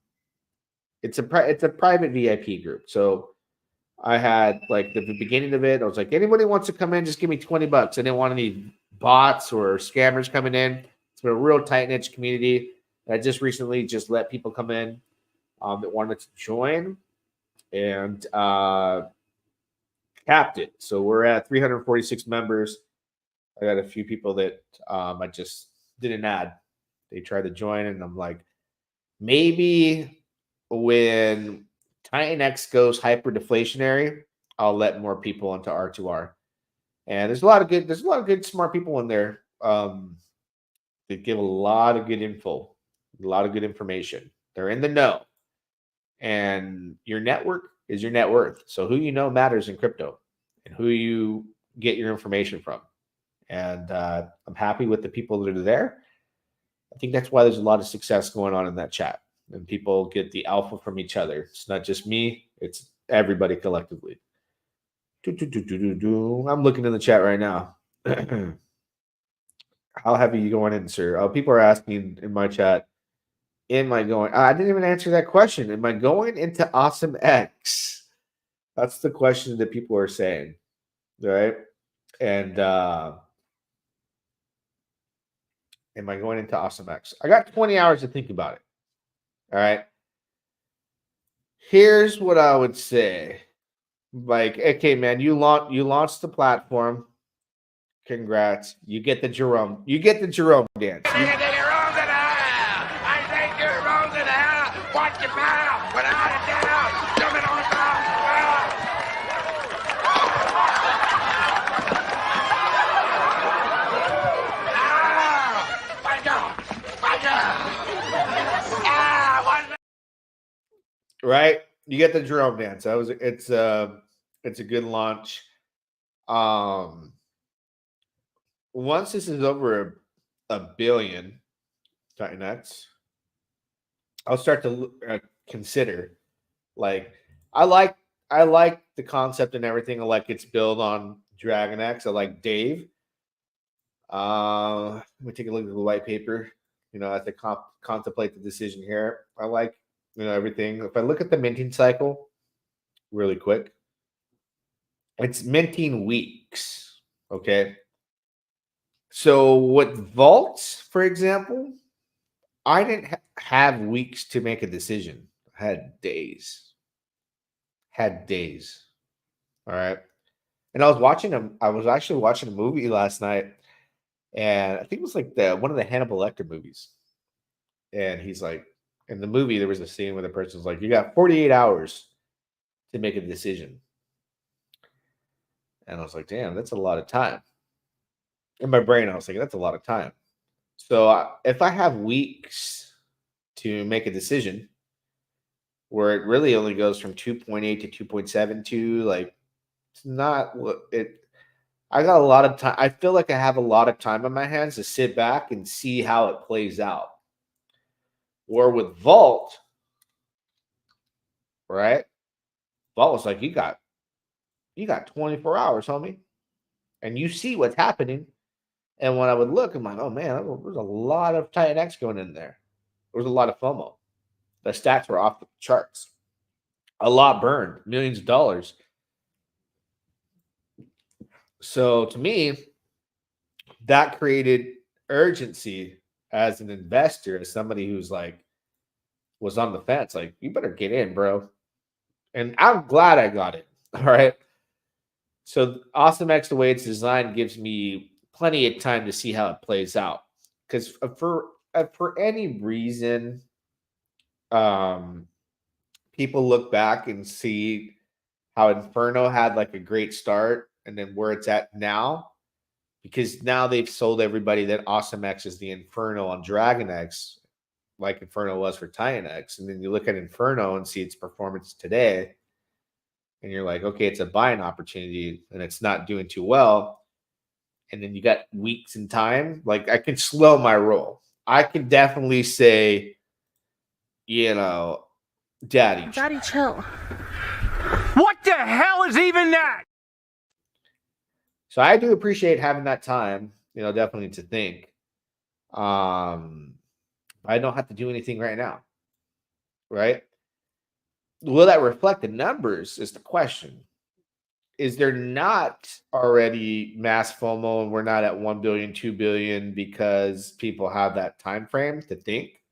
It's a private VIP group. So I had like the beginning of it, I was like, anybody wants to come in, just give me $20. I didn't want any bots or scammers coming in. It's been a real tight-knit community. I just recently let people come in that wanted to join and capped it. So we're at 346 members. I got a few people that I just didn't add. They tried to join, and I'm like, maybe when Titanx goes hyper deflationary, I'll let more people into R2R. And there's a lot of good smart people in there. They give a lot of good info, a lot of good information. They're in the know. And your network is your net worth. So who you know matters in crypto, and who you get your information from. And I'm happy with the people that are there. I think that's why there's a lot of success going on in that chat. And people get the alpha from each other. It's not just me, it's everybody collectively. I'm looking in the chat right now. How heavy are you going in, sir? Oh, people are asking in my chat, am I going? I didn't even answer that question. Am I going into AwesomeX? That's the question that people are saying, right? And am I going into AwesomeX? I got 20 hours to think about it. All right. Here's what I would say. Like, okay, man, you launched the platform. Congrats. You get the Jerome. You get the Jerome dance. I think Jerome's in the house. I think Jerome's in the house. Watch your mouth. Without a doubt. Jumping on the ground. Right? You get the Jerome dance. It's a good launch. Once this is over a billion Titanx, I'll start to consider, like, I like the concept and everything. I like it's Build On Dragonx. I like Dave. Let me take a look at the white paper. As I contemplate the decision here, I like everything. If I look at the minting cycle, really quick, it's minting weeks. Okay. So with vaults, for example, I didn't have weeks to make a decision. I had days. All right. And I was actually watching a movie last night, and I think it was like one of the Hannibal Lecter movies. And he's like, in the movie, there was a scene where the person's like, you got 48 hours to make a decision. And I was like, damn, that's a lot of time. In my brain, I was thinking, that's a lot of time. So if I have weeks to make a decision, where it really only goes from 2.8 to 2.72, like, it's not what it. I got a lot of time. I feel like I have a lot of time on my hands to sit back and see how it plays out. Or with Vault, right? Vault was like, you got 24 hours, homie. And you see what's happening. And when I would look, I'm like, oh man, there's a lot of Titanx going in there. There was a lot of FOMO. The stats were off the charts. A lot burned, millions of dollars. So to me, that created urgency as an investor, as somebody who's like, was on the fence, like, you better get in, bro. And I'm glad I got it. All right. So AwesomeX, the way it's designed, gives me plenty of time to see how it plays out. Because for any reason, people look back and see how Inferno had like a great start and then where it's at now, because now they've sold everybody that AwesomeX is the Inferno on Dragonx, like Inferno was for Titanx. And then you look at Inferno and see its performance today, and you're like, okay, it's a buying opportunity and it's not doing too well. And then you got weeks in time. Like, I can slow my roll. I can definitely say, Daddy chill. What the hell is even that? So I do appreciate having that time, definitely to think. I don't have to do anything right now, right? Will that reflect the numbers is the question. Is there not already mass FOMO and we're not at 1 billion, 2 billion because people have that time frame to think?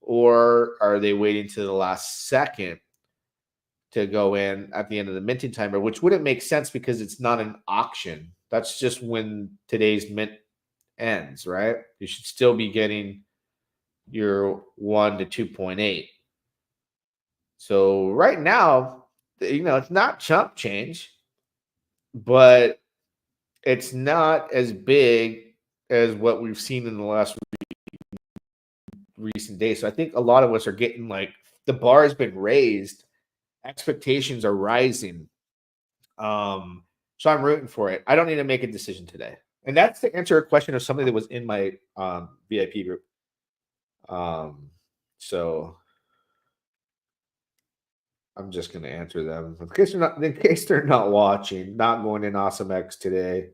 Or are they waiting to the last second to go in at the end of the minting timer, which wouldn't make sense because it's not an auction. That's just when today's mint ends, right? You should still be getting your 1 to 2.8. So right now, it's not chump change, but it's not as big as what we've seen in the last recent days. So I think a lot of us are getting like the bar has been raised, expectations are rising. So I'm rooting for it. I don't need to make a decision today. And that's to answer a question of somebody that was in my VIP group. So I'm just gonna answer them in case they're not watching, not going in AwesomeX today.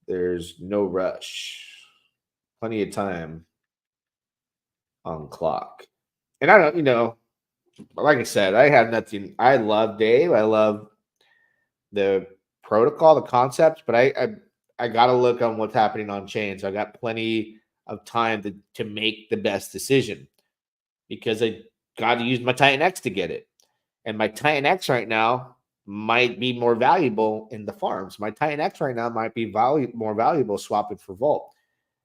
There's no rush. Plenty of time on clock. And I don't, like I said, I have nothing. I love Dave. I love the protocol, the concepts, but I gotta look on what's happening on chain. So I got plenty of time to make the best decision because I got to use my Titanx to get it. And my Titanx right now might be more valuable in the farms. My Titanx right now might be more valuable swapping for Volt.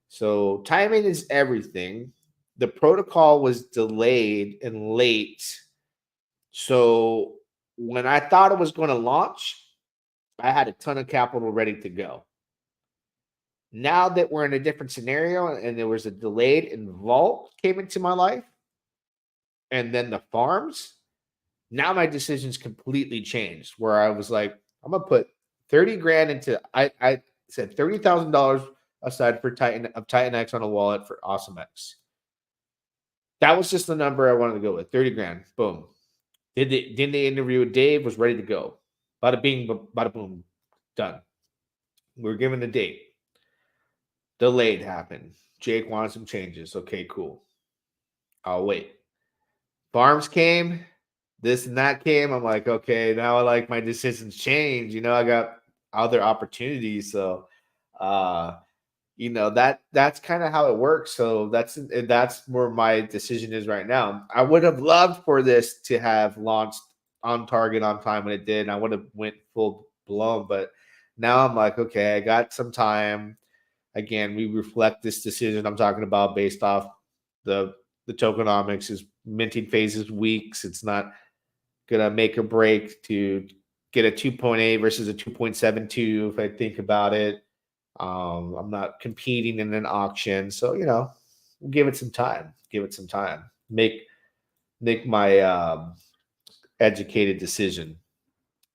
So timing is everything. The protocol was delayed and late. So when I thought it was going to launch, I had a ton of capital ready to go. Now that we're in a different scenario and there was a delayed and Vault came into my life, and then the farms, now my decisions completely changed. Where I was like, I'm gonna put 30 grand into. I said $30,000 aside for Titanx on a wallet for AwesomeX. That was just the number I wanted to go with. 30 grand. Boom. Did the interview with Dave, was ready to go. Bada bing, bada boom, done. We were given the date. Delayed happened. Jake wanted some changes. Okay, cool. I'll wait. Farms came, this and that came. I'm like, okay, now I like my decisions change. I got other opportunities. So that's kind of how it works. So that's where my decision is right now. I would have loved for this to have launched on target on time when it did. I would have went full blown, but now I'm like, okay, I got some time. Again, we reflect this decision I'm talking about based off the tokenomics. Is minting phases weeks. It's not gonna make or break to get a 2.8 versus a 2.72 if I think about it. I'm not competing in an auction, so give it some time. Give it some time. Make my educated decision.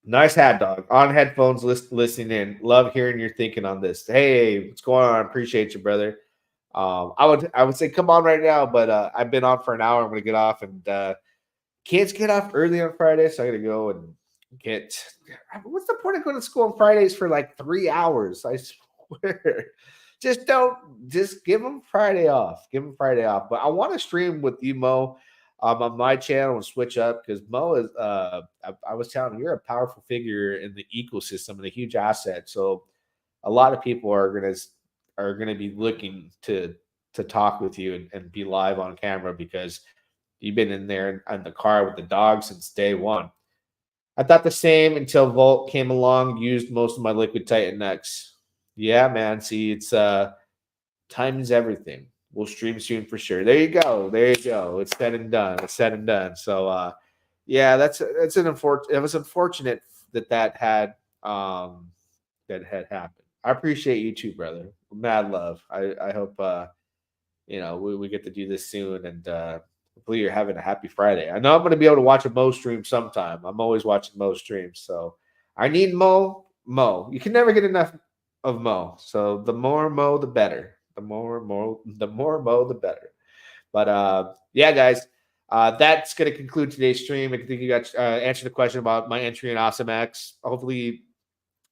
Nice hat, dog. On headphones, listening in. Love hearing your thinking on this. Hey, what's going on? Appreciate you, brother. I would say come on right now, but I've been on for an hour. I'm gonna get off, and kids get off early on Friday, so I gotta go and get. What's the point of going to school on Fridays for like 3 hours? I swear. Just give them Friday off. Give them Friday off. But I want to stream with you, Mo, on my channel and switch up because Mo is. I was telling you, you're a powerful figure in the ecosystem and a huge asset. So a lot of people are gonna be looking to talk with you and be live on camera because you've been in there in the car with the dog since day one. I thought the same until Volt came along, used most of my liquid Titanx. Yeah, man. See, it's time is everything. We'll stream soon for sure. There you go. There you go. It's said and done. It's said and done. So yeah, it was unfortunate that had happened. I appreciate you too, brother. Mad love. I hope we get to do this soon, and hopefully you're having a happy Friday. I know I'm going to be able to watch a Mo stream sometime. I'm always watching Mo streams, so I need Mo. You can never get enough of Mo. So the more Mo, the better. The more Mo, the better. But yeah, guys, that's going to conclude today's stream. I think you got answered the question about my entry in AwesomeX. Hopefully,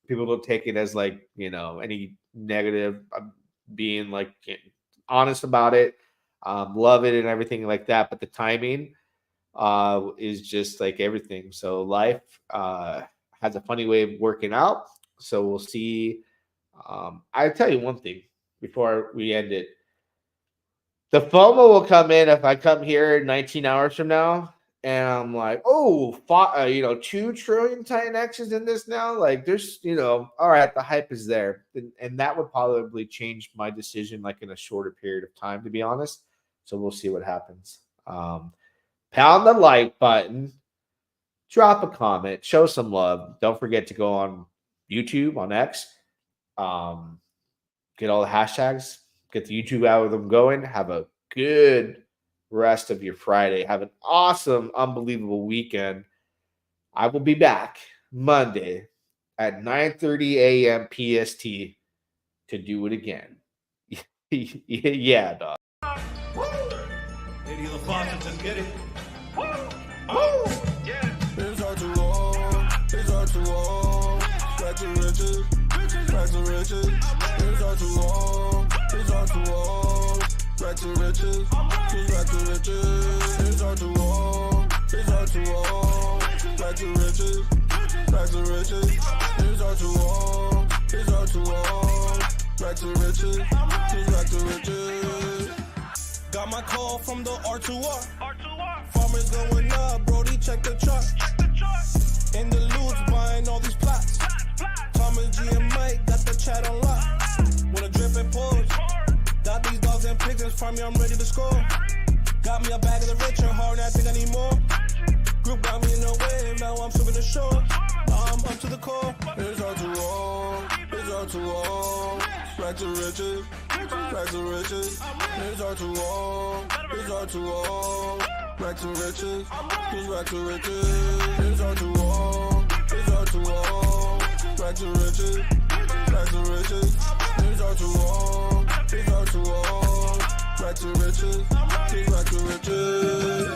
people don't take it as like any negative. I'm being like honest about it. Love it and everything like that. But the timing is just like everything. So life has a funny way of working out. So we'll see. I'll tell you one thing before we end it. The FOMO will come in if I come here 19 hours from now and I'm like, 2 trillion Titanx's in this now. Like there's, all right, the hype is there. And that would probably change my decision like in a shorter period of time, to be honest. So we'll see what happens. Pound the like button. Drop a comment. Show some love. Don't forget to go on YouTube, on X. Get all the hashtags. Get the YouTube algorithm going. Have a good rest of your Friday. Have an awesome, unbelievable weekend. I will be back Monday at 9:30 a.m. PST to do it again. Yeah, dog. Lady of the Faucet, let's get it. It's R2R, it's R2R. Back to riches, back to riches. It's R2R, it's R2R. Back to riches, back to riches. It's R2R, it's R2R. Back to riches, back to riches. It's R2R, it's R2R. Back to riches, back to riches. Got my call from the R2R. Farmers going up, Brody, check the truck. In the loops, buying all these plots. Thomas G and Mike got the chat on lock. With a drip and pause. Got these dogs and pigs in front of me, I'm ready to score. Got me a bag of the rich and hard, and I think I need more. Group got me in the wave, now I'm swimming the shore. Now I'm up to the core. It's R2R, it's R2R. Back to riches, back to riches. It's R2R, it's R2R. Back to riches, back to riches. It's R2R, it's R2R. Back to riches, back to riches. It's R2R, it's R2R. Back to riches, back to riches.